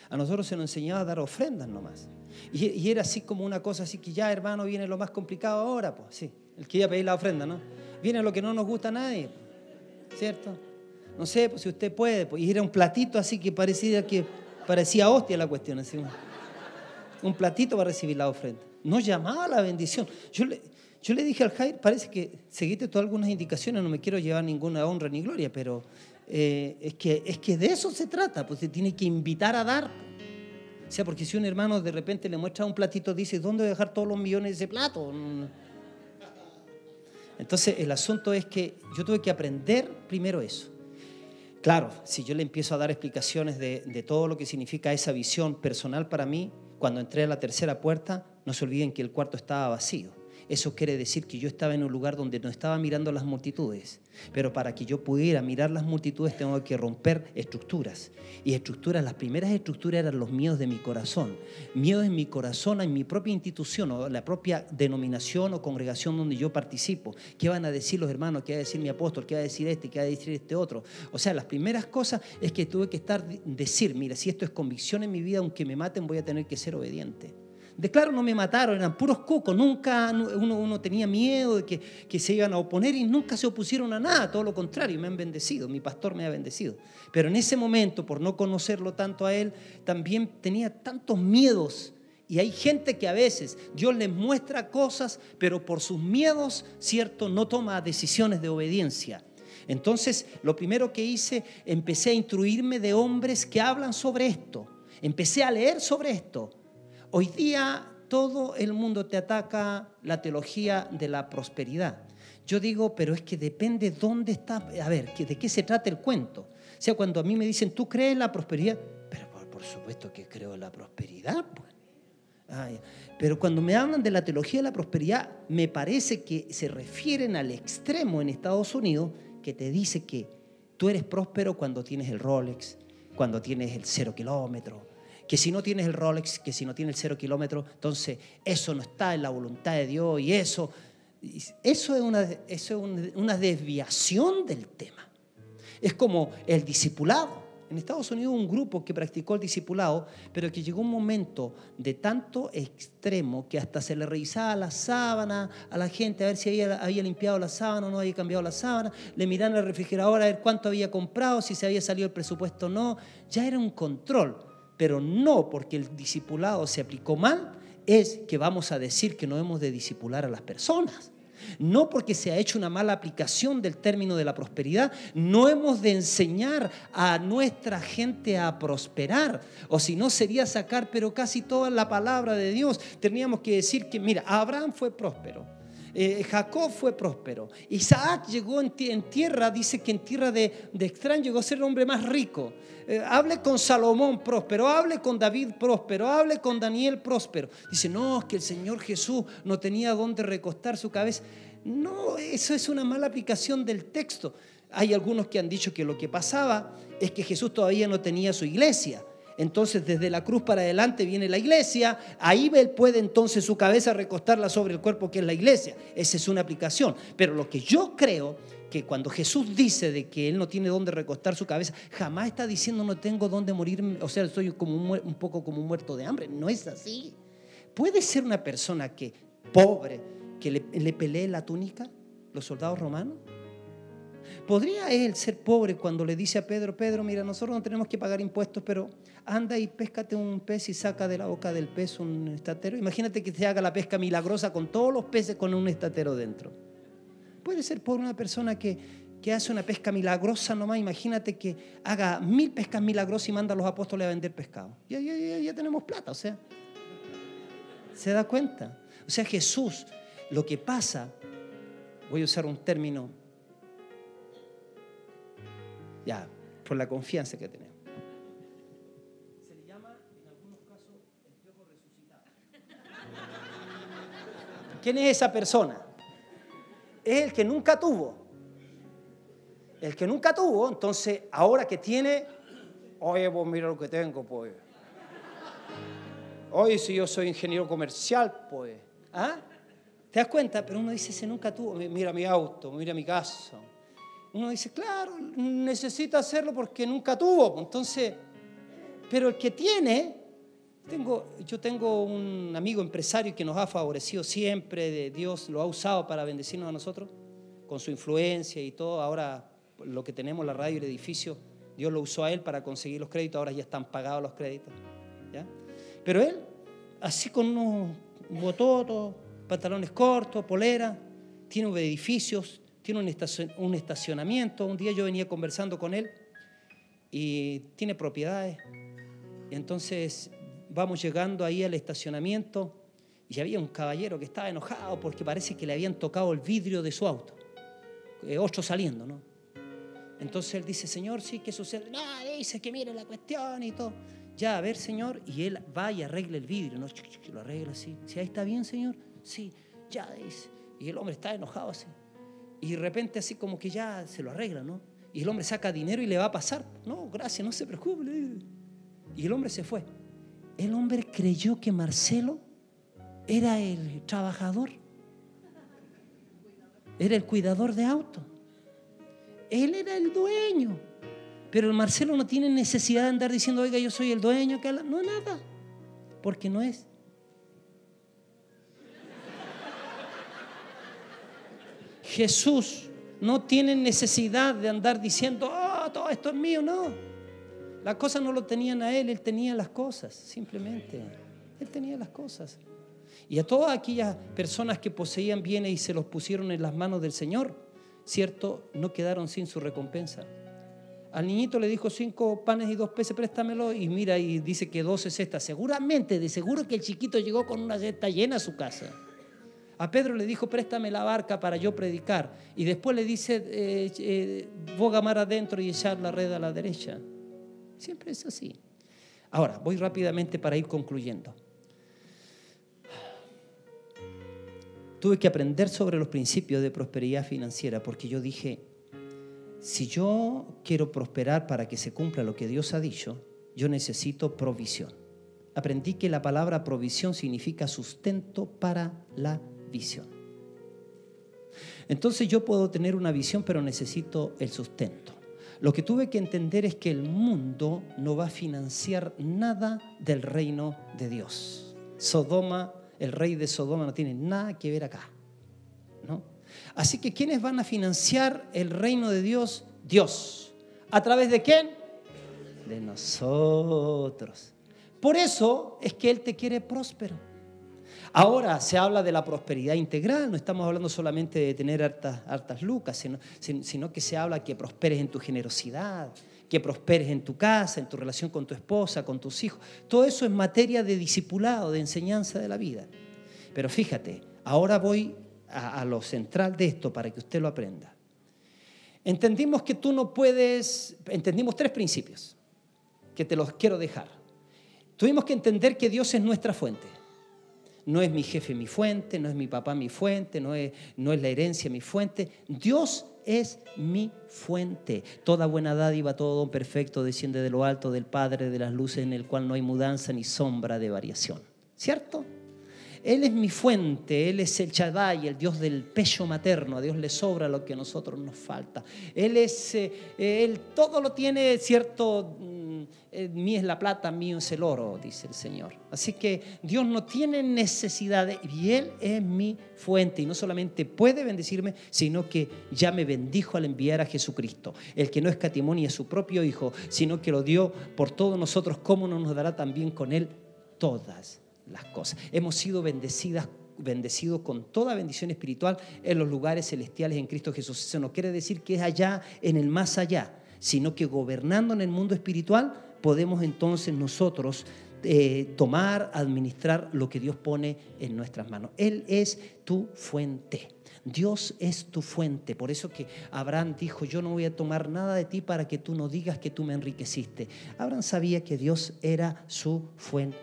a nosotros se nos enseñaba a dar ofrendas nomás. Y era así como una cosa así que ya, hermano, viene lo más complicado ahora, pues sí, el que iba a pedir la ofrenda, ¿no? Viene lo que no nos gusta a nadie, ¿cierto? No sé, pues si usted puede, pues, y era un platito así que parecía hostia la cuestión, así, un platito para recibir la ofrenda. No llamaba a la bendición. Yo le dije al Jair, parece que seguiste todas algunas indicaciones, no me quiero llevar ninguna honra ni gloria, pero es que de eso se trata, pues se tiene que invitar a dar. O sea, porque si un hermano de repente le muestra un platito, dice, ¿dónde voy a dejar todos los millones de ese plato? Entonces, el asunto es que yo tuve que aprender primero eso. Claro, si yo le empiezo a dar explicaciones de todo lo que significa esa visión personal para mí, cuando entré a la tercera puerta, no se olviden que el cuarto estaba vacío. Eso quiere decir que yo estaba en un lugar donde no estaba mirando las multitudes. Pero para que yo pudiera mirar las multitudes tengo que romper estructuras. Y las primeras estructuras eran los miedos de mi corazón. Miedos en mi corazón, en mi propia institución o la propia denominación o congregación donde yo participo. ¿Qué van a decir los hermanos? ¿Qué va a decir mi apóstol? ¿Qué va a decir este? ¿Qué va a decir este otro? O sea, las primeras cosas es que tuve que decir, mira, si esto es convicción en mi vida, aunque me maten voy a tener que ser obediente. De claro, no me mataron, eran puros cucos, nunca uno tenía miedo de que se iban a oponer y nunca se opusieron a nada, todo lo contrario, me han bendecido, mi pastor me ha bendecido. Pero en ese momento, por no conocerlo tanto a él, también tenía tantos miedos. Y hay gente que a veces Dios les muestra cosas, pero por sus miedos, cierto, no toma decisiones de obediencia. Entonces, lo primero que hice, empecé a instruirme de hombres que hablan sobre esto. Empecé a leer sobre esto. Hoy día todo el mundo te ataca la teología de la prosperidad. Yo digo, pero es que depende dónde está. A ver, ¿de qué se trata el cuento? O sea, cuando a mí me dicen, ¿tú crees en la prosperidad? Pero por supuesto que creo en la prosperidad, pues. Pero cuando me hablan de la teología de la prosperidad, me parece que se refieren al extremo en Estados Unidos que te dice que tú eres próspero cuando tienes el Rolex, cuando tienes el 0 kilómetro. Que si no tienes el Rolex, que si no tienes el 0 kilómetro, entonces eso no está en la voluntad de Dios y eso es una desviación del tema. Es como el discipulado. En Estados Unidos hubo un grupo que practicó el discipulado, pero que llegó un momento de tanto extremo que hasta se le revisaba la sábana a la gente a ver si había limpiado la sábana o no había cambiado la sábana, le miraban al refrigerador a ver cuánto había comprado, si se había salido el presupuesto o no. Ya era un control. Pero no porque el discipulado se aplicó mal, es que vamos a decir que no hemos de discipular a las personas. No porque se ha hecho una mala aplicación del término de la prosperidad, no hemos de enseñar a nuestra gente a prosperar. O si no sería sacar, pero casi toda la palabra de Dios. Teníamos que decir que, mira, Abraham fue próspero. Jacob fue próspero. Isaac llegó en tierra, dice que en tierra de extraño llegó a ser el hombre más rico. Hable con Salomón próspero, hable con David próspero, hable con Daniel próspero. Dice, no, es que el Señor Jesús no tenía dónde recostar su cabeza. No, eso es una mala aplicación del texto. Hay algunos que han dicho que lo que pasaba es que Jesús todavía no tenía su iglesia. Entonces, desde la cruz para adelante viene la iglesia. Ahí él puede entonces su cabeza recostarla sobre el cuerpo que es la iglesia. Esa es una aplicación. Pero lo que yo creo que cuando Jesús dice de que él no tiene dónde recostar su cabeza, jamás está diciendo no tengo dónde morirme, o sea, soy como un poco como un muerto de hambre. No es así. Puede ser una persona que pobre, que le pelee la túnica los soldados romanos. ¿Podría él ser pobre cuando le dice a Pedro, Pedro, mira, nosotros no tenemos que pagar impuestos, pero anda y péscate un pez y saca de la boca del pez un estatero? Imagínate que se haga la pesca milagrosa con todos los peces con un estatero dentro. Puede ser pobre una persona que hace una pesca milagrosa nomás. Imagínate que haga 1000 pescas milagrosas y manda a los apóstoles a vender pescado. Ya tenemos plata, o sea. ¿Se da cuenta? O sea, Jesús, lo que pasa, voy a usar un término, ya, por la confianza que tenemos. Se le llama, en algunos casos, el piojo resucitado. ¿Quién es esa persona? Es el que nunca tuvo. El que nunca tuvo, entonces, ahora que tiene, oye, pues mira lo que tengo, pues. Oye, si yo soy ingeniero comercial, pues. ¿Ah? ¿Te das cuenta? Pero uno dice, ese nunca tuvo. Mira mi auto, mira mi casa. Uno dice, claro, necesita hacerlo porque nunca tuvo. Entonces, pero el que tiene, yo tengo un amigo empresario que nos ha favorecido siempre, Dios lo ha usado para bendecirnos a nosotros, con su influencia y todo. Ahora lo que tenemos, la radio y el edificio, Dios lo usó a él para conseguir los créditos, ahora ya están pagados los créditos. ¿Ya? Pero él, así con unos bototos, pantalones cortos, polera, tiene edificios, tiene un estacionamiento. Un día yo venía conversando con él y tiene propiedades. Entonces vamos llegando ahí al estacionamiento y había un caballero que estaba enojado porque parece que le habían tocado el vidrio de su auto. Otro saliendo, ¿no? Entonces él dice, señor, sí, ¿qué sucede? No, dice que mire la cuestión y todo. Ya, a ver, señor, y él va y arregla el vidrio, ¿no? Lo arregla así. ¿Sí, ahí está bien, señor? Sí, ya, dice. Y el hombre está enojado así. Y de repente así como que ya se lo arregla, ¿no? Y el hombre saca dinero y le va a pasar. No, gracias, no se preocupe. Y el hombre se fue. El hombre creyó que Marcelo era el trabajador. Era el cuidador de auto. Él era el dueño. Pero el Marcelo no tiene necesidad de andar diciendo, oiga, yo soy el dueño. No, nada. Porque no es. Jesús no tiene necesidad de andar diciendo, oh, todo esto es mío. No. Las cosas no lo tenían a él tenía las cosas, simplemente. Él tenía las cosas. Y a todas aquellas personas que poseían bienes y se los pusieron en las manos del Señor, ¿cierto? No quedaron sin su recompensa. Al niñito le dijo 5 panes y 2 peces, préstamelo, y mira, y dice que 12 cestas. Seguramente, de seguro que el chiquito llegó con una cesta llena a su casa. A Pedro le dijo, préstame la barca para yo predicar. Y después le dice, boga mar adentro y echar la red a la derecha. Siempre es así. Ahora, voy rápidamente para ir concluyendo. Tuve que aprender sobre los principios de prosperidad financiera porque yo dije, si yo quiero prosperar para que se cumpla lo que Dios ha dicho, yo necesito provisión. Aprendí que la palabra provisión significa sustento para la visión. Entonces yo puedo tener una visión, pero necesito el sustento. Lo que tuve que entender es que el mundo no va a financiar nada del reino de Dios. Sodoma, el rey de Sodoma no tiene nada que ver acá, ¿no? Así que ¿quiénes van a financiar el reino de Dios? Dios. ¿A través de quién? De nosotros. Por eso es que Él te quiere próspero. Ahora se habla de la prosperidad integral, no estamos hablando solamente de tener hartas lucas, sino que se habla que prosperes en tu generosidad, que prosperes en tu casa, en tu relación con tu esposa, con tus hijos. Todo eso es materia de discipulado, de enseñanza de la vida. Pero fíjate, ahora voy a lo central de esto para que usted lo aprenda. Entendimos que tú no puedes, entendimos 3 principios que te los quiero dejar. Tuvimos que entender que Dios es nuestra fuente. No es mi jefe mi fuente, no es mi papá mi fuente, no es la herencia mi fuente. Dios es mi fuente. Toda buena dádiva, todo don perfecto desciende de lo alto del Padre de las luces, en el cual no hay mudanza ni sombra de variación. ¿Cierto? Él es mi fuente, Él es el Shaddai, el Dios del pecho materno. A Dios le sobra lo que a nosotros nos falta. Él todo lo tiene, ¿cierto? Mía es la plata, mío es el oro, dice el Señor. Así que Dios no tiene necesidad y Él es mi fuente. Y no solamente puede bendecirme, sino que ya me bendijo al enviar a Jesucristo. El que no escatimó ni a su propio Hijo, sino que lo dio por todos nosotros, ¿cómo no nos dará también con Él todas las cosas? Hemos sido bendecidos con toda bendición espiritual en los lugares celestiales en Cristo Jesús. Eso no quiere decir que es allá, en el más allá, sino que gobernando en el mundo espiritual podemos entonces nosotros tomar, administrar lo que Dios pone en nuestras manos. Él es tu fuente. Dios es tu fuente. Por eso que Abraham dijo: yo no voy a tomar nada de ti para que tú no digas que tú me enriqueciste. Abraham sabía que Dios era su fuente.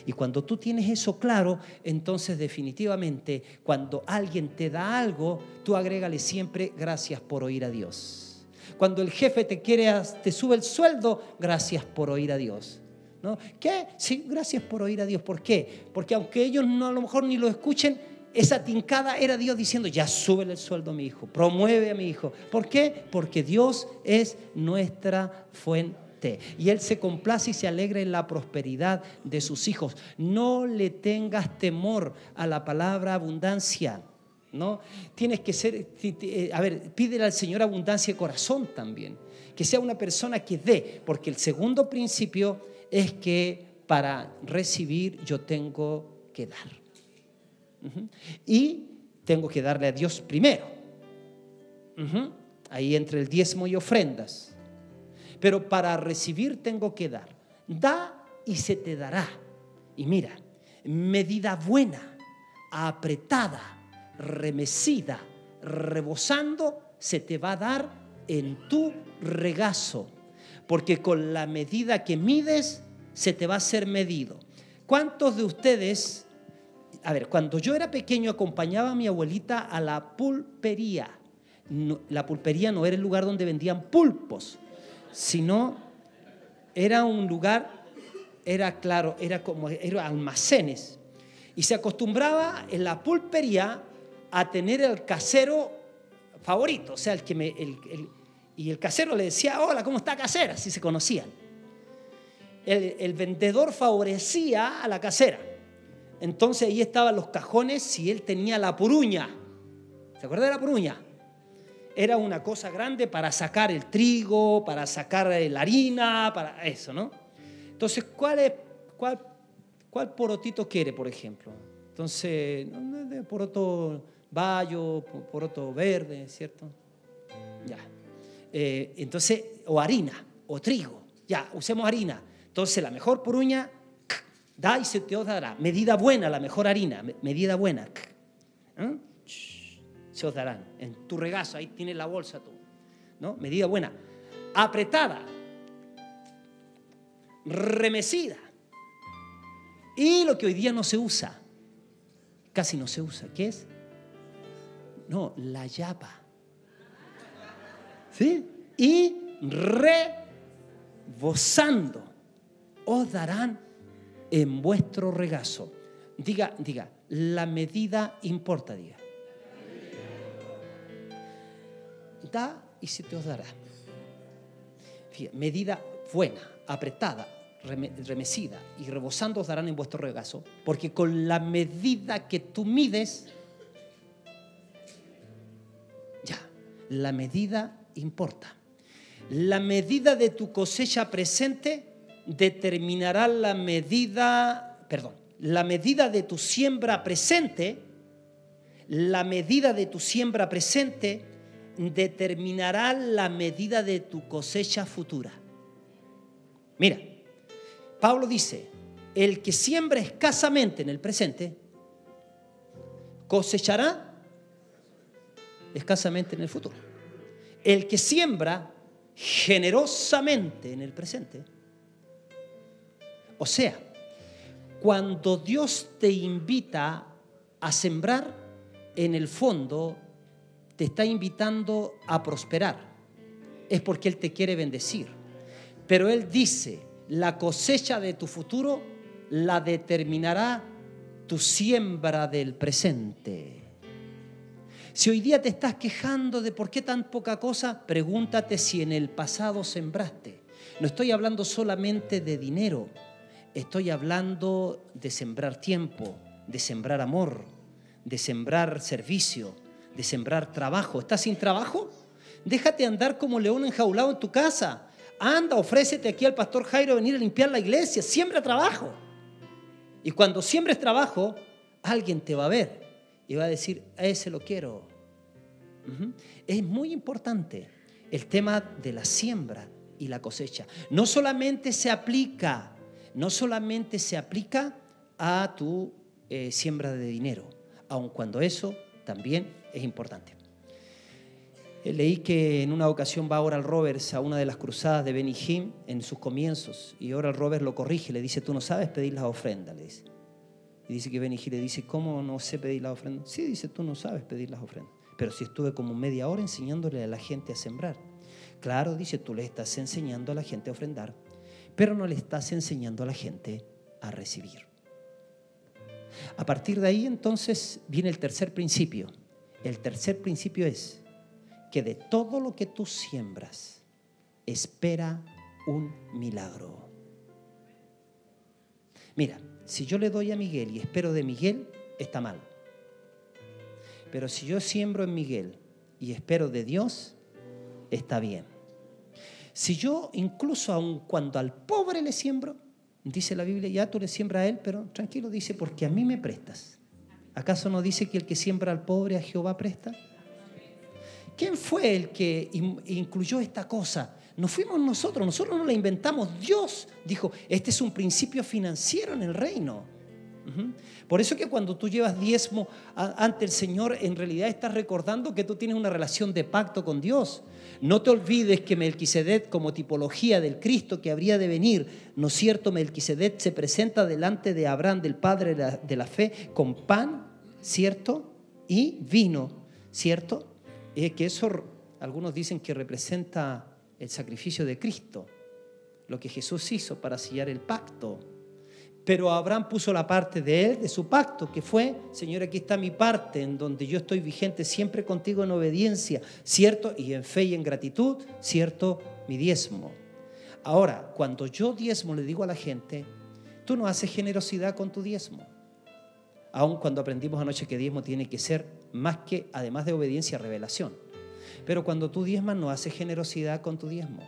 Y cuando tú tienes eso claro, entonces definitivamente cuando alguien te da algo, tú agrégale siempre: gracias por oír a Dios. Cuando el jefe te sube el sueldo, gracias por oír a Dios, ¿no? ¿Qué? Sí, gracias por oír a Dios. ¿Por qué? Porque aunque ellos no, a lo mejor ni lo escuchen, esa tincada era Dios diciendo: ya súbele el sueldo a mi hijo, promueve a mi hijo. ¿Por qué? Porque Dios es nuestra fuente. Y Él se complace y se alegra en la prosperidad de sus hijos. No le tengas temor a la palabra abundancia, ¿no? Tienes que ser, pídele al Señor abundancia de corazón también. Que sea una persona que dé, porque el segundo principio es que para recibir yo tengo que dar. Y tengo que darle a Dios primero. Ahí entre el diezmo y ofrendas. Pero para recibir tengo que dar. Da y se te dará. Y mira, medida buena, apretada, remecida, rebosando, se te va a dar en tu regazo. Porque con la medida que mides, se te va a ser medido. ¿Cuántos de ustedes, cuando yo era pequeño, acompañaba a mi abuelita a la pulpería? La pulpería no era el lugar donde vendían pulpos, sino era un lugar, era almacenes. Y se acostumbraba en la pulpería a tener el casero favorito, o sea, y el casero le decía: hola, ¿cómo está, casera? Así se conocían. El vendedor favorecía a la casera. Entonces ahí estaban los cajones si él tenía la puruña. ¿Se acuerda de la puruña? Era una cosa grande para sacar el trigo, para sacar la harina, para eso, ¿no? Entonces, ¿cuál porotito quiere, por ejemplo? Entonces, poroto bayo, poroto verde, ¿cierto? Ya. Entonces, o harina, o trigo. Ya, usemos harina. Entonces, la mejor puruña, da y se te os dará. Medida buena, la mejor harina, medida buena. Se os darán en tu regazo, ahí tienes la bolsa tú, ¿no? Medida buena, apretada, remecida. Y lo que hoy día no se usa, casi no se usa, ¿qué es? No, la yapa. ¿Sí? Y rebosando os darán en vuestro regazo. Diga, la medida importa, diga. Da y se te os dará. Fíjate, medida buena, apretada, remecida y rebosando os darán en vuestro regazo, porque con la medida que tú mides, ya, la medida importa. La medida de tu cosecha presente determinará la medida de tu siembra presente, determinará la medida de tu cosecha futura. Mira, Pablo dice: el que siembra escasamente en el presente, cosechará escasamente en el futuro. El que siembra generosamente en el presente, o sea, cuando Dios te invita a sembrar, en el fondo te está invitando a prosperar, es porque Él te quiere bendecir. Pero Él dice, la cosecha de tu futuro la determinará tu siembra del presente. Si hoy día te estás quejando de por qué tan poca cosa, pregúntate si en el pasado sembraste. No estoy hablando solamente de dinero, estoy hablando de sembrar tiempo, de sembrar amor, de sembrar servicio, de sembrar trabajo. ¿Estás sin trabajo? Déjate andar como león enjaulado en tu casa. Anda, ofrécete aquí al pastor Jairo a venir a limpiar la iglesia. Siembra trabajo. Y cuando siembres trabajo, alguien te va a ver y va a decir, a ese lo quiero. Es muy importante el tema de la siembra y la cosecha. No solamente se aplica a tu siembra de dinero, aun cuando eso también es importante. Leí que en una ocasión va Oral Roberts a una de las cruzadas de Benny Hinn en sus comienzos, y Oral Roberts lo corrige, le dice, tú no sabes pedir las ofrendas, le dice. Y dice que Benny Hinn le dice, ¿cómo no sé pedir las ofrendas? Sí, dice, tú no sabes pedir las ofrendas. Pero si estuve como media hora enseñándole a la gente a sembrar. Claro, dice, tú le estás enseñando a la gente a ofrendar, pero no le estás enseñando a la gente a recibir. A partir de ahí, entonces, viene el tercer principio. El tercer principio es que de todo lo que tú siembras, espera un milagro. Mira, si yo le doy a Miguel y espero de Miguel, está mal. Pero si yo siembro en Miguel y espero de Dios, está bien. Si yo, incluso aun cuando al pobre le siembro, dice la Biblia, ya tú le siembras a él, pero tranquilo, dice, porque a mí me prestas. ¿Acaso no dice que el que siembra al pobre a Jehová presta? ¿Quién fue el que incluyó esta cosa? No fuimos nosotros no la inventamos. Dios dijo, este es un principio financiero en el reino. Por eso que cuando tú llevas diezmo ante el Señor, en realidad estás recordando que tú tienes una relación de pacto con Dios. No te olvides que Melquisedec, como tipología del Cristo que habría de venir, ¿no es cierto? Melquisedec se presenta delante de Abraham, del padre de la fe, con pan, ¿cierto? Y vino, ¿cierto? Que eso algunos dicen que representa el sacrificio de Cristo, lo que Jesús hizo para sellar el pacto. Pero Abraham puso la parte de él, de su pacto, que fue, Señor, aquí está mi parte, en donde yo estoy vigente siempre contigo en obediencia, ¿cierto? Y en fe y en gratitud, ¿cierto? Mi diezmo. Ahora, cuando yo diezmo, le digo a la gente, tú no haces generosidad con tu diezmo. Aun cuando aprendimos anoche que diezmo tiene que ser más que, además de obediencia, revelación. Pero cuando tú diezmas, no haces generosidad con tu diezmo.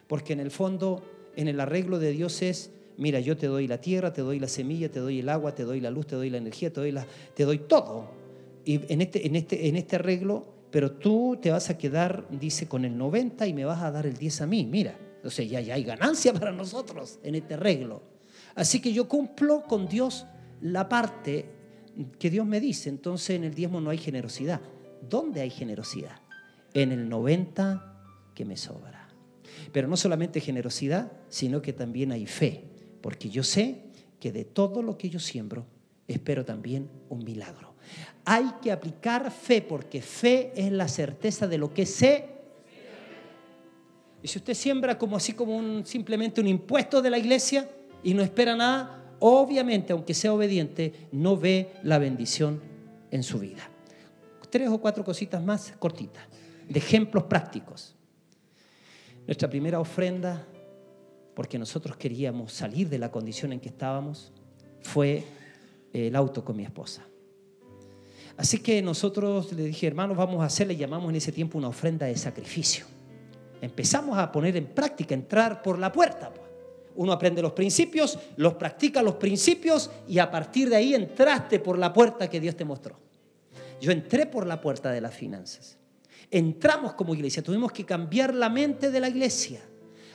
Porque en el fondo, en el arreglo de Dios es, mira, yo te doy la tierra, te doy la semilla, te doy el agua, te doy la luz, te doy la energía, te doy todo. Y en este arreglo, pero tú te vas a quedar, dice, con el 90 y me vas a dar el 10 a mí. Mira, o sea, ya hay ganancia para nosotros en este arreglo. Así que yo cumplo con Dios la parte que Dios me dice. Entonces en el diezmo no hay generosidad. ¿Dónde hay generosidad? En el 90 que me sobra. Pero no solamente generosidad, sino que también hay fe. Porque yo sé que de todo lo que yo siembro, espero también un milagro. Hay que aplicar fe, porque fe es la certeza de lo que sé. Y si usted siembra como simplemente un impuesto de la iglesia y no espera nada, obviamente, aunque sea obediente, no ve la bendición en su vida. 3 o 4 cositas más cortitas, de ejemplos prácticos. Nuestra primera ofrenda, porque nosotros queríamos salir de la condición en que estábamos, fue el auto con mi esposa. Así que nosotros le dije, hermanos, vamos a hacer, le llamamos en ese tiempo una ofrenda de sacrificio. Empezamos a poner en práctica, entrar por la puerta. Uno aprende los principios, los practica los principios y a partir de ahí entraste por la puerta que Dios te mostró. Yo entré por la puerta de las finanzas. Entramos como iglesia, tuvimos que cambiar la mente de la iglesia.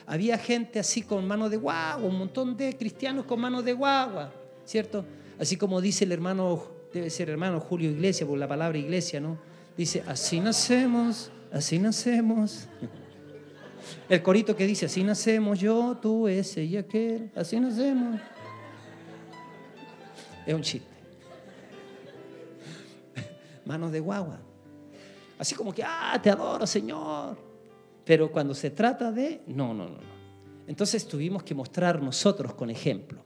Había gente así con mano de guagua, un montón de cristianos con mano de guagua, ¿cierto? Así como dice el hermano, debe ser hermano Julio Iglesias, por la palabra iglesia, ¿no? Dice, así nacemos, así nacemos. El corito que dice, así nacemos yo, tú, ese y aquel, así nacemos. Es un chiste. Manos de guagua. Así como que, te adoro, Señor. Pero cuando se trata de... No. Entonces tuvimos que mostrar nosotros con ejemplo.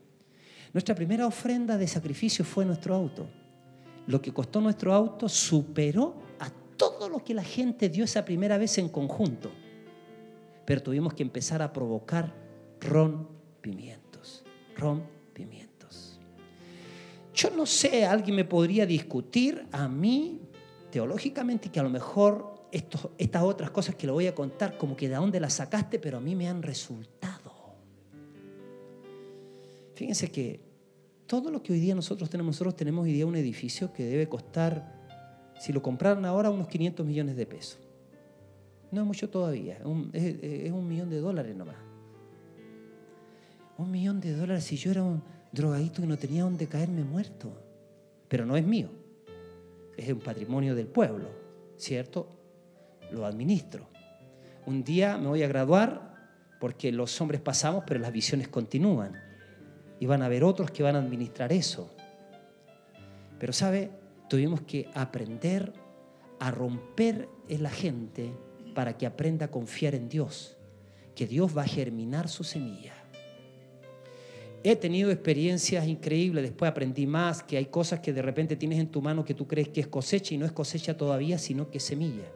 Nuestra primera ofrenda de sacrificio fue nuestro auto. Lo que costó nuestro auto superó a todo lo que la gente dio esa primera vez en conjunto. Pero tuvimos que empezar a provocar rompimientos. Yo no sé, alguien me podría discutir a mí teológicamente que a lo mejor estas otras cosas que le voy a contar como que de dónde las sacaste, pero a mí me han resultado. Fíjense que todo lo que hoy día nosotros tenemos hoy día un edificio que debe costar, si lo compraran ahora, unos 500 millones de pesos. No es mucho todavía, es $1 millón nomás. $1 millón si yo era un drogadito que no tenía dónde caerme muerto. Pero no es mío, es un patrimonio del pueblo, ¿cierto? Lo administro. Un día me voy a graduar porque los hombres pasamos, pero las visiones continúan. Y van a haber otros que van a administrar eso. Pero, ¿sabe? Tuvimos que aprender a romper en la gente para que aprenda a confiar en Dios, que Dios va a germinar su semilla. He tenido experiencias increíbles, después aprendí más, que hay cosas que de repente tienes en tu mano que tú crees que es cosecha y no es cosecha todavía, sino que es semilla.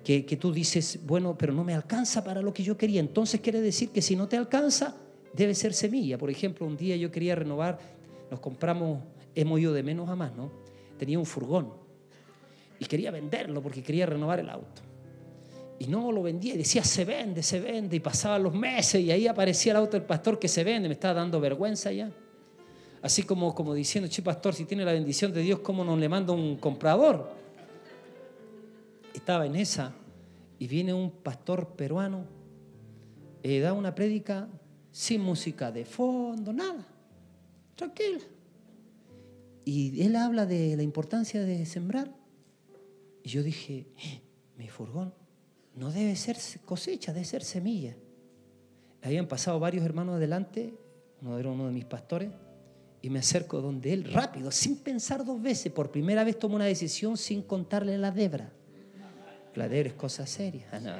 Que tú dices, bueno, pero no me alcanza para lo que yo quería. Entonces quiere decir que si no te alcanza, debe ser semilla. Por ejemplo, un día yo quería renovar, nos compramos, hemos ido de menos a más, ¿no? Tenía un furgón y quería venderlo porque quería renovar el auto. Y no lo vendía y decía, se vende. Y pasaban los meses y ahí aparecía el auto del pastor que se vende. Me estaba dando vergüenza ya. Así como diciendo, che, pastor, si tiene la bendición de Dios, ¿cómo no le manda un comprador? Estaba en esa y viene un pastor peruano, da una prédica sin música de fondo, nada, tranquila. Y él habla de la importancia de sembrar. Y yo dije, mi furgón no debe ser cosecha, debe ser semilla. Habían pasado varios hermanos adelante, era uno de mis pastores, y me acerco donde él rápido, sin pensar dos veces, por primera vez tomo una decisión sin contarle la debra. La debra es cosa seria. No.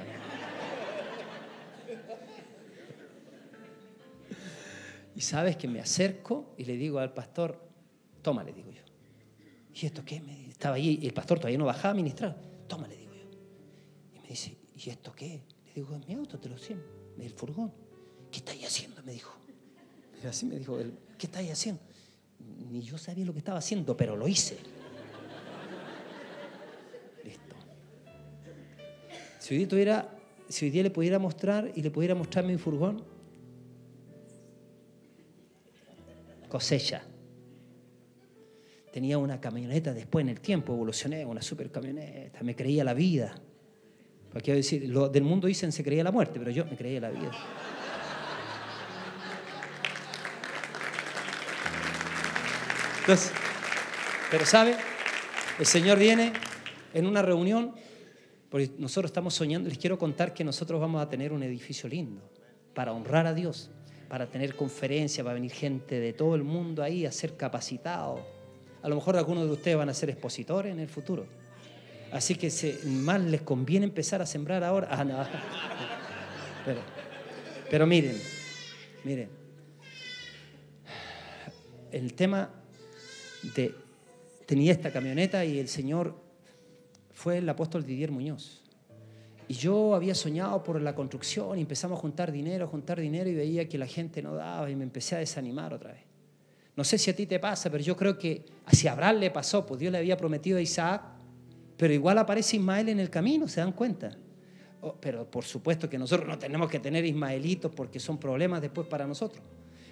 Y sabes que me acerco y le digo al pastor, toma, le digo yo. ¿Y esto qué? Estaba ahí, el pastor todavía no bajaba a ministrar. Toma, le digo yo. Y me dice, ¿y esto qué? Le digo, es mi auto, te lo siento, el furgón. ¿Qué estáis haciendo? Me dijo. Y así me dijo, ¿qué estáis haciendo? Ni yo sabía lo que estaba haciendo, pero lo hice. Listo. Si hoy día le pudiera mostrar y le pudiera mostrar mi furgón, cosecha. Tenía una camioneta después en el tiempo, evolucioné, una super camioneta, me creía la vida. Porque quiero decir, lo del mundo dicen se creía la muerte, pero yo me creía la vida. Entonces, pero ¿sabe? El Señor viene en una reunión, porque nosotros estamos soñando, les quiero contar que nosotros vamos a tener un edificio lindo para honrar a Dios, para tener conferencias, va a venir gente de todo el mundo ahí a ser capacitados. A lo mejor algunos de ustedes van a ser expositores en el futuro. Así que más les conviene empezar a sembrar ahora. No. Pero miren. El tema tenía esta camioneta y el Señor fue el apóstol Didier Muñoz. Y yo había soñado por la construcción y empezamos a juntar dinero y veía que la gente no daba y me empecé a desanimar otra vez. No sé si a ti te pasa, pero yo creo que si a Abraham le pasó, pues Dios le había prometido a Isaac, pero igual aparece Ismael en el camino, ¿se dan cuenta? Pero por supuesto que nosotros no tenemos que tener ismaelitos porque son problemas después para nosotros.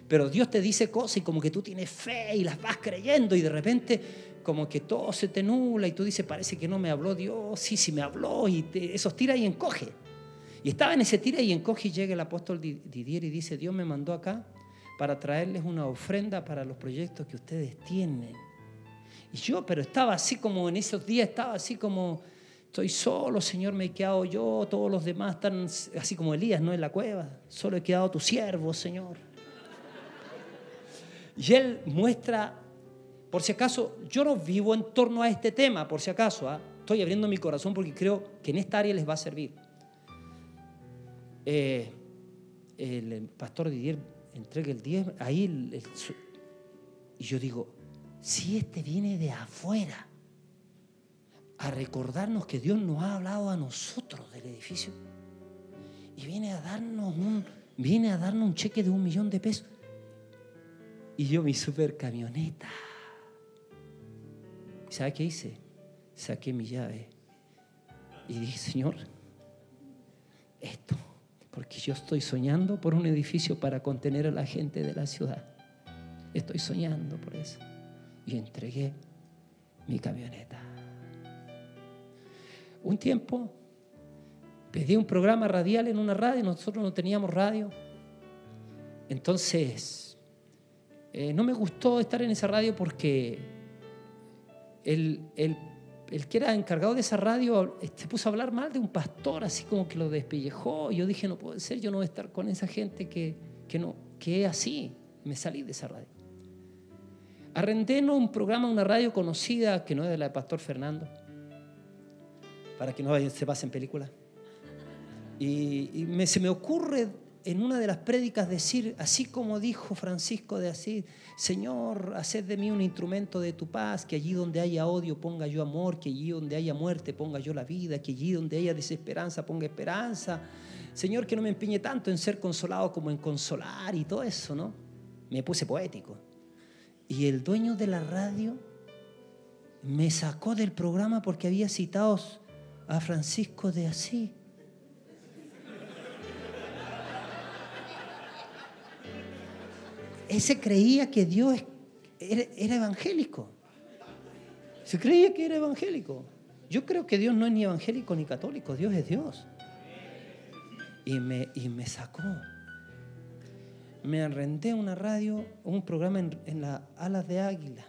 Pero Dios te dice cosas y como que tú tienes fe y las vas creyendo y de repente como que todo se te nubla y tú dices, parece que no me habló Dios, sí me habló y esos tira y encoge. Y estaba en ese tira y encoge y llega el apóstol Didier y dice, Dios me mandó acá para traerles una ofrenda para los proyectos que ustedes tienen. Y yo, pero estaba así como en esos días, estaba así como, estoy solo, Señor, me he quedado yo, todos los demás están así como Elías, no en la cueva, solo he quedado tu siervo, Señor. Y él muestra, por si acaso, yo no vivo en torno a este tema, por si acaso, estoy abriendo mi corazón porque creo que en esta área les va a servir. El pastor Didier entrega el 10, ahí y yo digo, si este viene de afuera a recordarnos que Dios nos ha hablado a nosotros del edificio y viene a darnos un cheque de $1.000.000. Y yo mi super camioneta. ¿Sabe qué hice? Saqué mi llave y dije, Señor, esto, porque yo estoy soñando por un edificio para contener a la gente de la ciudad. Estoy soñando por eso. Y entregué mi camioneta. Un tiempo pedí un programa radial en una radio, nosotros no teníamos radio. Entonces, no me gustó estar en esa radio porque el que era encargado de esa radio se puso a hablar mal de un pastor, así como que lo despellejó. Y yo dije, no puede ser, yo no voy a estar con esa gente que es así. Me salí de esa radio. Arrendé un programa, una radio conocida que no es de la de Pastor Fernando, para que no se pasen películas. Y se me ocurre en una de las prédicas decir, así como dijo Francisco de Asís, Señor, haced de mí un instrumento de tu paz, que allí donde haya odio ponga yo amor, que allí donde haya muerte ponga yo la vida, que allí donde haya desesperanza ponga esperanza. Señor, que no me empeñe tanto en ser consolado como en consolar y todo eso, ¿no? Me puse poético. Y el dueño de la radio me sacó del programa porque había citado a Francisco de Asís. Ese creía que Dios era evangélico. Se creía que era evangélico. Yo creo que Dios no es ni evangélico ni católico. Dios es Dios. Y me sacó. Me arrendé una radio, un programa en las alas de águila.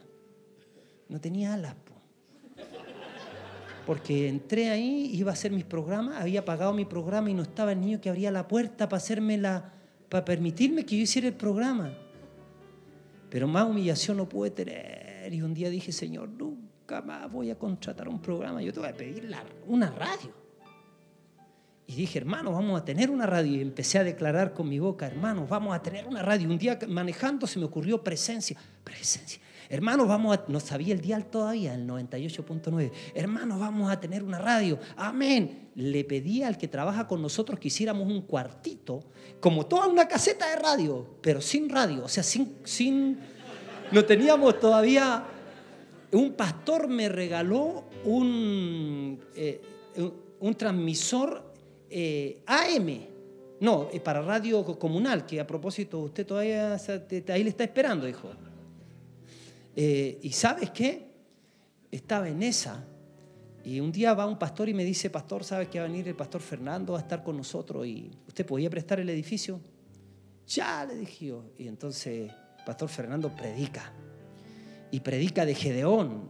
No tenía alas, porque entré ahí, iba a hacer mis programas, había pagado mi programa y no estaba el niño que abría la puerta para permitirme que yo hiciera el programa. Pero más humillación no pude tener. Y un día dije, Señor, nunca más voy a contratar un programa. Yo te voy a pedir una radio. Y dije, hermanos, vamos a tener una radio. Y empecé a declarar con mi boca, hermanos, vamos a tener una radio. Un día manejando se me ocurrió presencia. Hermanos, no sabía el dial todavía, el 98.9. Hermanos, vamos a tener una radio. Amén. Le pedí al que trabaja con nosotros que hiciéramos un cuartito, como toda una caseta de radio, pero sin radio. O sea, no teníamos todavía. Un pastor me regaló un transmisor AM. No, para radio comunal, que a propósito usted todavía ahí le está esperando, hijo. Y ¿sabes qué? Estaba en esa. Y un día va un pastor y me dice, pastor, ¿sabes que va a venir el pastor Fernando? Va a estar con nosotros y ¿usted podía prestar el edificio? Ya, le dije yo. Y entonces pastor Fernando predica. Y predica de Gedeón.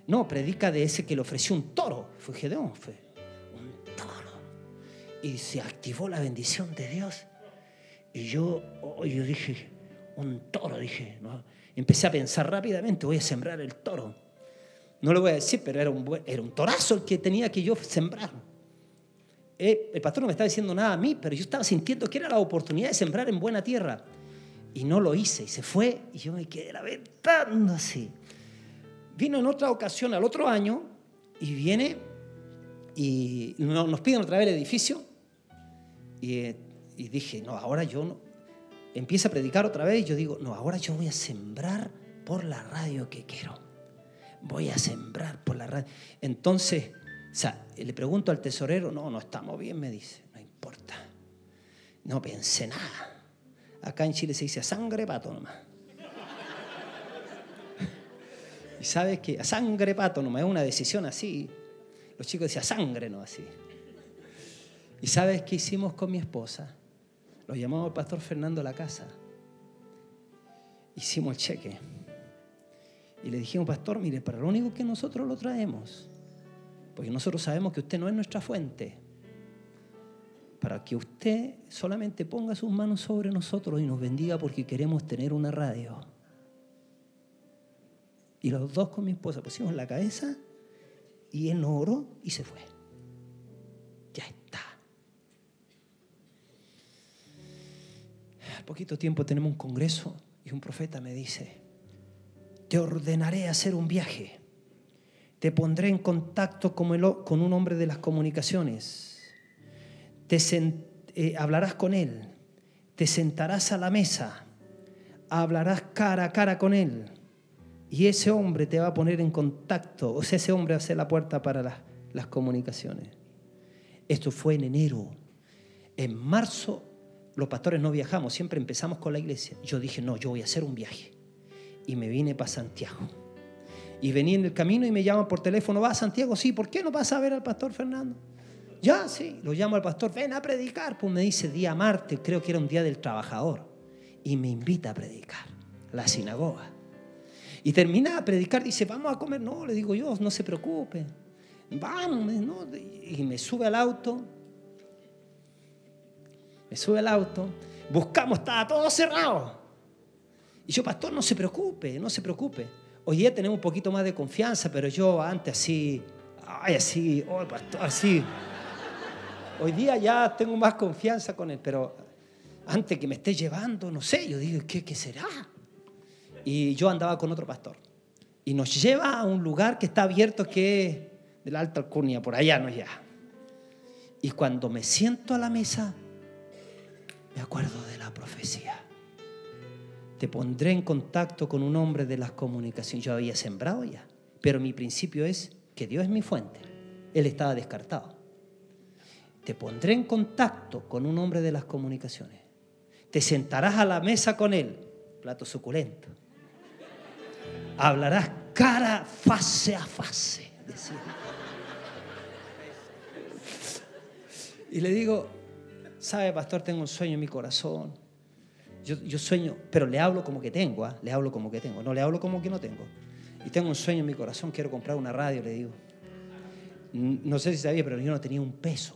No, predica de ese que le ofreció un toro. Fue Gedeón, fue un toro. Y se activó la bendición de Dios. Y yo dije, un toro, dije, ¿no? Empecé a pensar rápidamente, voy a sembrar el toro. No lo voy a decir, pero era un torazo el que tenía que yo sembrar. El pastor no me estaba diciendo nada a mí, pero yo estaba sintiendo que era la oportunidad de sembrar en buena tierra. Y no lo hice, y se fue, y yo me quedé lamentando así. Vino en otra ocasión, al otro año, y viene, y nos piden otra vez el edificio. Y dije, no, ahora yo no. Empieza a predicar otra vez y yo digo, no, ahora yo voy a sembrar por la radio que quiero. Voy a sembrar por la radio. Entonces, o sea, le pregunto al tesorero, no estamos bien, me dice. No importa. No pensé nada. Acá en Chile se dice a sangre pato nomás. Y sabes que a sangre pato nomás, es una decisión así. Los chicos decían a sangre, no así. ¿Y sabes qué hicimos con mi esposa? Lo llamamos al pastor Fernando a la casa. Hicimos el cheque. Y le dijimos, pastor, mire, para lo único que nosotros lo traemos, porque nosotros sabemos que usted no es nuestra fuente, para que usted solamente ponga sus manos sobre nosotros y nos bendiga porque queremos tener una radio. Y los dos con mi esposa pusimos la cabeza Y él no oró y se fue. Ya está. Al poquito tiempo tenemos un congreso y un profeta me dice: te ordenaré hacer un viaje. Te pondré en contacto con un hombre de las comunicaciones. Hablarás con él. Te sentarás a la mesa. Hablarás cara a cara con él. Y ese hombre te va a poner en contacto. O sea, ese hombre va a ser la puerta para las comunicaciones. Esto fue en enero. En marzo, los pastores no viajamos. Siempre empezamos con la iglesia. Yo dije, no, yo voy a hacer un viaje. Y me vine para Santiago. Y venía en el camino y me llaman por teléfono. ¿Va a Santiago? Sí. ¿Por qué no vas a ver al pastor Fernando? Ya, sí. Lo llamo al pastor. Ven a predicar. Pues me dice día martes. Creo que era un día del trabajador. Y me invita a predicar. La sinagoga. Y termina a predicar. Dice, vamos a comer. No, le digo yo, no se preocupe. Vamos. No. Y me sube al auto. Buscamos. Estaba todo cerrado. Y yo, pastor, no se preocupe. Hoy día tenemos un poquito más de confianza, pero yo antes así, pastor, así. Hoy día ya tengo más confianza con él, pero antes que me esté llevando, no sé, yo digo, ¿qué será? Y yo andaba con otro pastor. Y nos lleva a un lugar que está abierto, que es de la Alta Alcurnia, por allá, no ya. Y cuando me siento a la mesa, me acuerdo de la profecía. Te pondré en contacto con un hombre de las comunicaciones. Yo había sembrado ya, pero mi principio es que Dios es mi fuente. Él estaba descartado. Te pondré en contacto con un hombre de las comunicaciones. Te sentarás a la mesa con él, plato suculento. Hablarás face a face. Decía. Y le digo, ¿sabe, pastor? Tengo un sueño en mi corazón. Yo sueño, pero le hablo como que tengo, ¿eh? Le hablo como que tengo, no le hablo como que no tengo. Y tengo un sueño en mi corazón, quiero comprar una radio, le digo. No sé si sabía, pero yo no tenía un peso.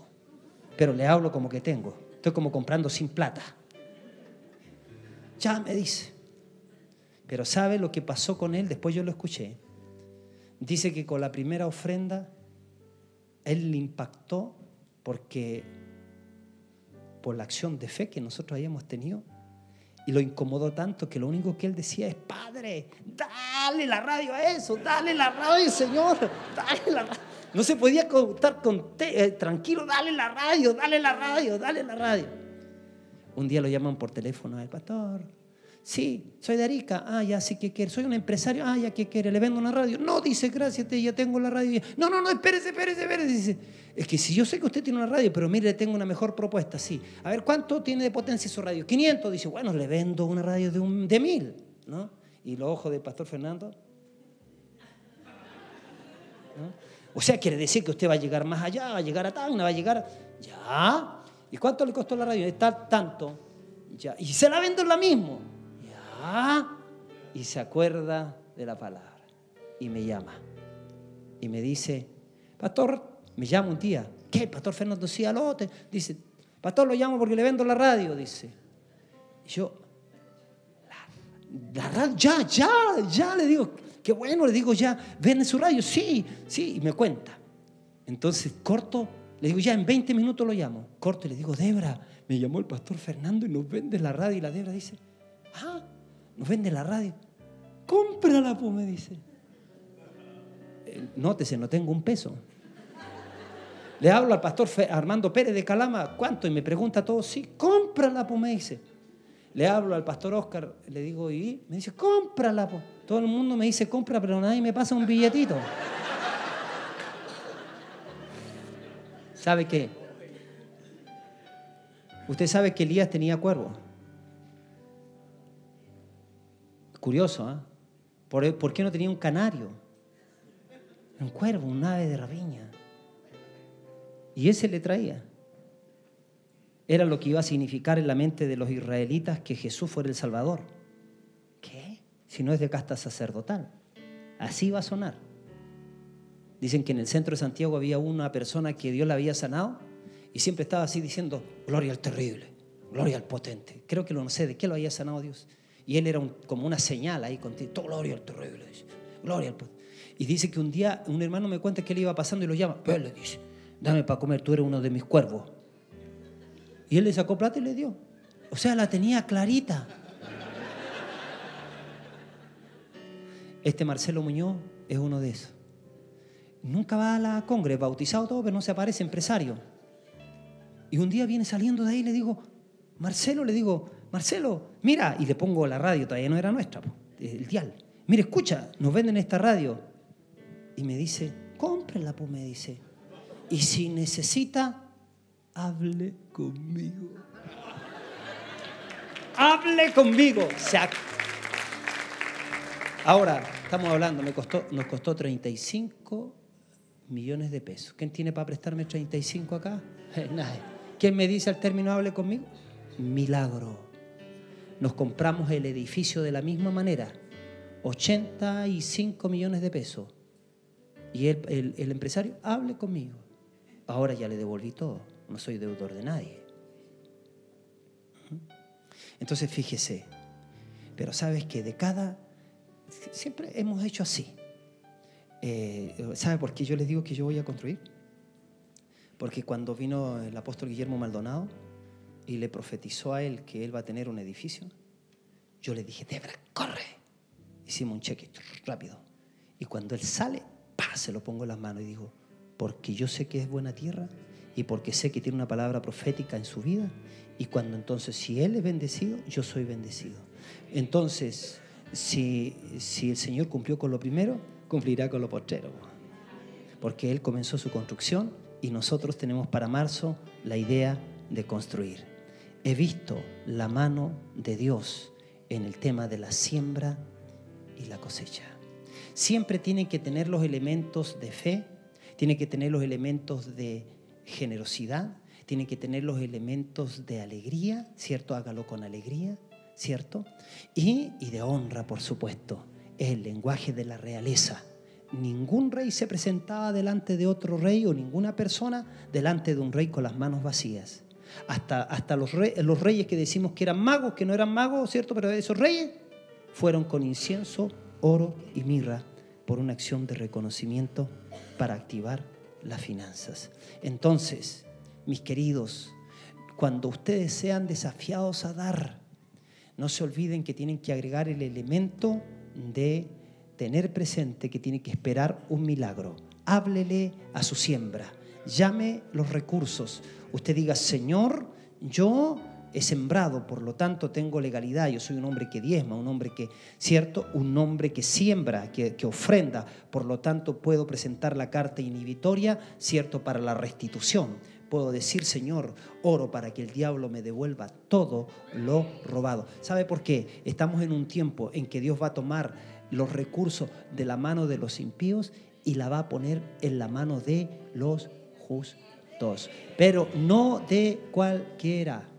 Pero le hablo como que tengo. Estoy como comprando sin plata. Ya me dice. Pero ¿sabe lo que pasó con él? Después yo lo escuché. Dice que con la primera ofrenda, él le impactó porque por la acción de fe que nosotros habíamos tenido. Y lo incomodó tanto que lo único que él decía es: Padre, dale la radio a eso, dale la radio, Señor, dale la radio. No se podía estar tranquilo, dale la radio. Un día lo llaman por teléfono al pastor. Sí, soy de Arica. Ah, ya sé qué quiere. Soy un empresario. Ah, ya qué quiere. Le vendo una radio. No, dice, gracias, ya tengo la radio. No, espérese. Dice, es que si yo sé que usted tiene una radio, pero mire, le tengo una mejor propuesta. Sí. A ver, ¿cuánto tiene de potencia su radio? 500. Dice, bueno, le vendo una radio de 1000, ¿no? Y los ojos del pastor Fernando, ¿no? O sea, quiere decir que usted va a llegar más allá, va a llegar a Tacna, va a llegar... Ya. ¿Y cuánto le costó la radio? Está tanto. Ya. Y se la vendo en la misma. Ya. Y se acuerda de la palabra. Y me llama. Y me dice, pastor, me llama un día. ¿Qué? Pastor Fernando, sí, aló. Dice, pastor, lo llamo porque le vendo la radio, dice. Y yo, la radio, ya, le digo, qué bueno, le digo, ya, ¿vende su radio? Sí, y me cuenta. Entonces, corto, le digo, ya, en 20 minutos lo llamo. Corto y le digo, Debra, me llamó el pastor Fernando y nos vende la radio. Y la Debra dice, nos vende la radio. Cómprala, pues, me dice. Nótese, no tengo un peso. Le hablo al pastor Armando Pérez de Calama, ¿cuánto? Y me pregunta todo, sí, cómprala, pues, me dice. Le hablo al pastor Oscar, le digo, y me dice, cómprala, pues. Todo el mundo me dice, compra, pero nadie me pasa un billetito. ¿Sabe qué? Usted sabe que Elías tenía cuervo. Curioso, ¿eh? ¿Por qué no tenía un canario? Un cuervo, un ave de rapiña. Y ese le traía. Era lo que iba a significar en la mente de los israelitas que Jesús fuera el Salvador. ¿Qué? Si no es de casta sacerdotal. Así va a sonar. Dicen que en el centro de Santiago había una persona que Dios la había sanado y siempre estaba así diciendo, gloria al terrible, gloria al potente. Creo que no sé de qué lo había sanado Dios. Y él era como una señal ahí contigo, gloria al terrible, dice, gloria al potente. Y dice que un día un hermano me cuenta que él iba pasando y lo llama. Pues le dice, dame para comer, tú eres uno de mis cuervos. Y él le sacó plata y le dio. O sea, la tenía clarita. Este Marcelo Muñoz es uno de esos. Nunca va a la congre, bautizado todo, pero no se aparece, empresario. Y un día viene saliendo de ahí y le digo, Marcelo, mira, y le pongo la radio, todavía no era nuestra, el dial. Mira, escucha, nos venden esta radio. Y me dice, cómprenla, pues, me dice. Y si necesita, hable conmigo. Hable conmigo. Ahora, estamos hablando, nos costó 35 millones de pesos. ¿Quién tiene para prestarme 35 acá? Nadie. ¿Quién me dice al término hable conmigo? Milagro. Nos compramos el edificio de la misma manera. 85 millones de pesos. Y el empresario, hable conmigo. Ahora ya le devolví todo. No soy deudor de nadie. Entonces, fíjese. Pero sabes que siempre hemos hecho así. ¿Sabe por qué yo les digo que yo voy a construir? Porque cuando vino el apóstol Guillermo Maldonado y le profetizó a él que él va a tener un edificio, yo le dije, Debra, corre. Hicimos un cheque rápido. Y cuando él sale, se lo pongo en las manos y digo, porque yo sé que es buena tierra y porque sé que tiene una palabra profética en su vida. Y cuando entonces, si él es bendecido, yo soy bendecido. Entonces, si el Señor cumplió con lo primero, cumplirá con lo postrero. Porque Él comenzó su construcción y nosotros tenemos para marzo la idea de construir. He visto la mano de Dios en el tema de la siembra y la cosecha. Siempre tienen que tener los elementos de fe, tienen que tener los elementos de generosidad, tienen que tener los elementos de alegría, ¿cierto? Hágalo con alegría, ¿cierto? Y de honra, por supuesto. Es el lenguaje de la realeza. Ningún rey se presentaba delante de otro rey o ninguna persona delante de un rey con las manos vacías. Hasta los reyes que decimos que eran magos, que no eran magos, ¿cierto? Pero esos reyes fueron con incienso, oro y mirra por una acción de reconocimiento para activar las finanzas. Entonces, mis queridos, cuando ustedes sean desafiados a dar, no se olviden que tienen que agregar el elemento de tener presente que tienen que esperar un milagro. Háblele a su siembra, llame los recursos. Usted diga, Señor, yo he sembrado, por lo tanto tengo legalidad. Yo soy un hombre que diezma, un hombre que, ¿cierto? Un hombre que siembra, que ofrenda. Por lo tanto puedo presentar la carta inhibitoria, ¿cierto? Para la restitución. Puedo decir, Señor, oro para que el diablo me devuelva todo lo robado. ¿Sabe por qué? Estamos en un tiempo en que Dios va a tomar los recursos de la mano de los impíos y la va a poner en la mano de los justos. Pero no de cualquiera.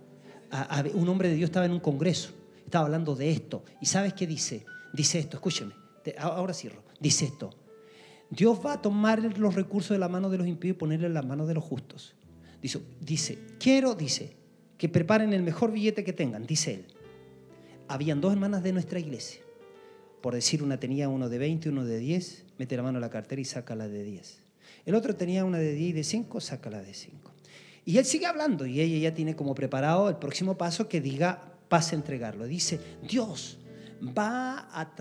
Un hombre de Dios estaba en un congreso, estaba hablando de esto. ¿Y sabes qué dice? Dice esto, escúcheme, ahora cierro. Dice esto: Dios va a tomar los recursos de la mano de los impíos y ponerle en la mano de los justos. Dice, quiero que preparen el mejor billete que tengan, dice él. Habían dos hermanas de nuestra iglesia. Por decir, una tenía uno de 20 y uno de 10, mete la mano en la cartera y saca la de 10. El otro tenía una de 10 y de 5, saca la de 5. Y él sigue hablando y ella ya tiene como preparado el próximo paso que diga, pase a entregarlo. Dice, Dios va a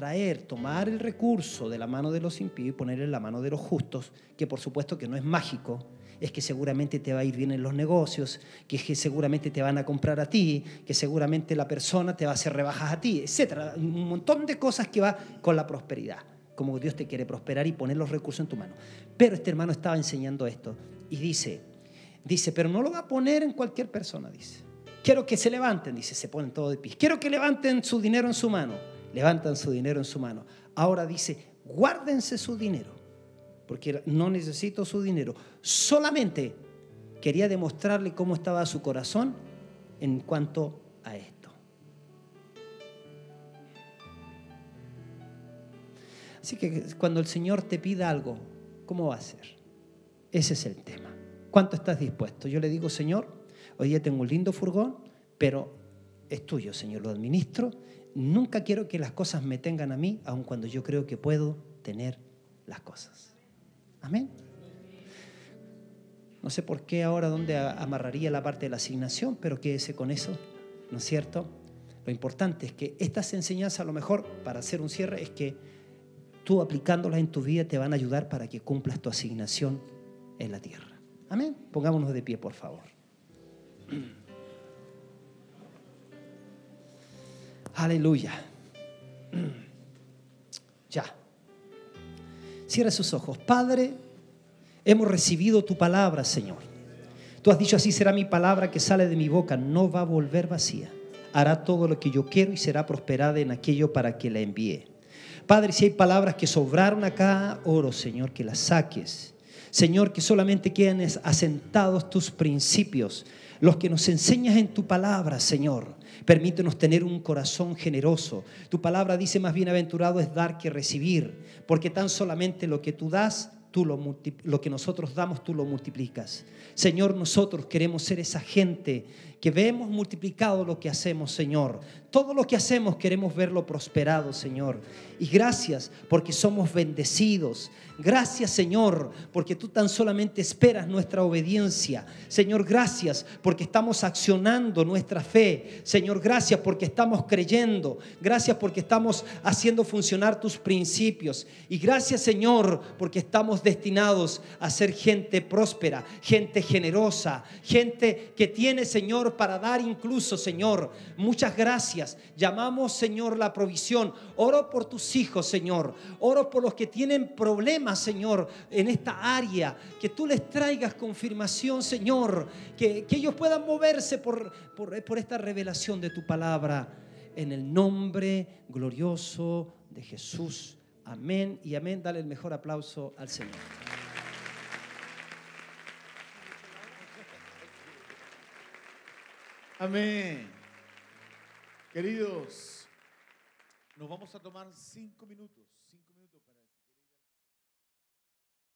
tomar el recurso de la mano de los impíos y ponerlo en la mano de los justos, que por supuesto que no es mágico, es que seguramente te va a ir bien en los negocios, que seguramente te van a comprar a ti, que seguramente la persona te va a hacer rebajas a ti, etcétera. Un montón de cosas que va con la prosperidad, como Dios te quiere prosperar y poner los recursos en tu mano. Pero este hermano estaba enseñando esto y dice, pero no lo va a poner en cualquier persona, dice. Quiero que se levanten, dice, se ponen todos de pie. Quiero que levanten su dinero en su mano. Levantan su dinero en su mano. Ahora dice, guárdense su dinero, porque no necesito su dinero. Solamente quería demostrarle cómo estaba su corazón en cuanto a esto. Así que cuando el Señor te pida algo, ¿cómo va a ser? Ese es el tema. ¿Cuánto estás dispuesto? Yo le digo, Señor, hoy día tengo un lindo furgón, pero es tuyo, Señor, lo administro. Nunca quiero que las cosas me tengan a mí, aun cuando yo creo que puedo tener las cosas. Amén. No sé por qué ahora dónde amarraría la parte de la asignación, pero quédese con eso, ¿no es cierto? Lo importante es que estas enseñanzas, a lo mejor, para hacer un cierre, es que tú aplicándolas en tu vida te van a ayudar para que cumplas tu asignación en la tierra. Amén. Pongámonos de pie, por favor. Aleluya. Ya. Cierra sus ojos. Padre, hemos recibido tu palabra, Señor. Tú has dicho: así será mi palabra que sale de mi boca, no va a volver vacía. Hará todo lo que yo quiero y será prosperada en aquello para que la envíe. Padre, si hay palabras que sobraron acá, oro, Señor, que las saques. Señor, que solamente queden asentados tus principios, los que nos enseñas en tu palabra, Señor. Permítenos tener un corazón generoso. Tu palabra dice: más bienaventurado es dar que recibir, porque tan solamente lo que tú das, lo que nosotros damos, tú lo multiplicas. Señor, nosotros queremos ser esa gente que vemos multiplicado lo que hacemos, Señor. Todo lo que hacemos queremos verlo prosperado, Señor. Y gracias porque somos bendecidos. Gracias, Señor, porque tú tan solamente esperas nuestra obediencia. Señor, gracias porque estamos accionando nuestra fe. Señor, gracias porque estamos creyendo. Gracias porque estamos haciendo funcionar tus principios. Y gracias, Señor, porque estamos destinados a ser gente próspera, gente generosa, gente que tiene, Señor, para dar incluso, Señor. Muchas gracias. Llamamos, Señor, la provisión. Oro por tus hijos, Señor. Oro por los que tienen problemas, Señor, en esta área. Que tú les traigas confirmación, Señor. Que ellos puedan moverse por esta revelación de tu palabra. En el nombre glorioso de Jesús. Amén y amén. Dale el mejor aplauso al Señor. Amén. Queridos, nos vamos a tomar 5 minutos.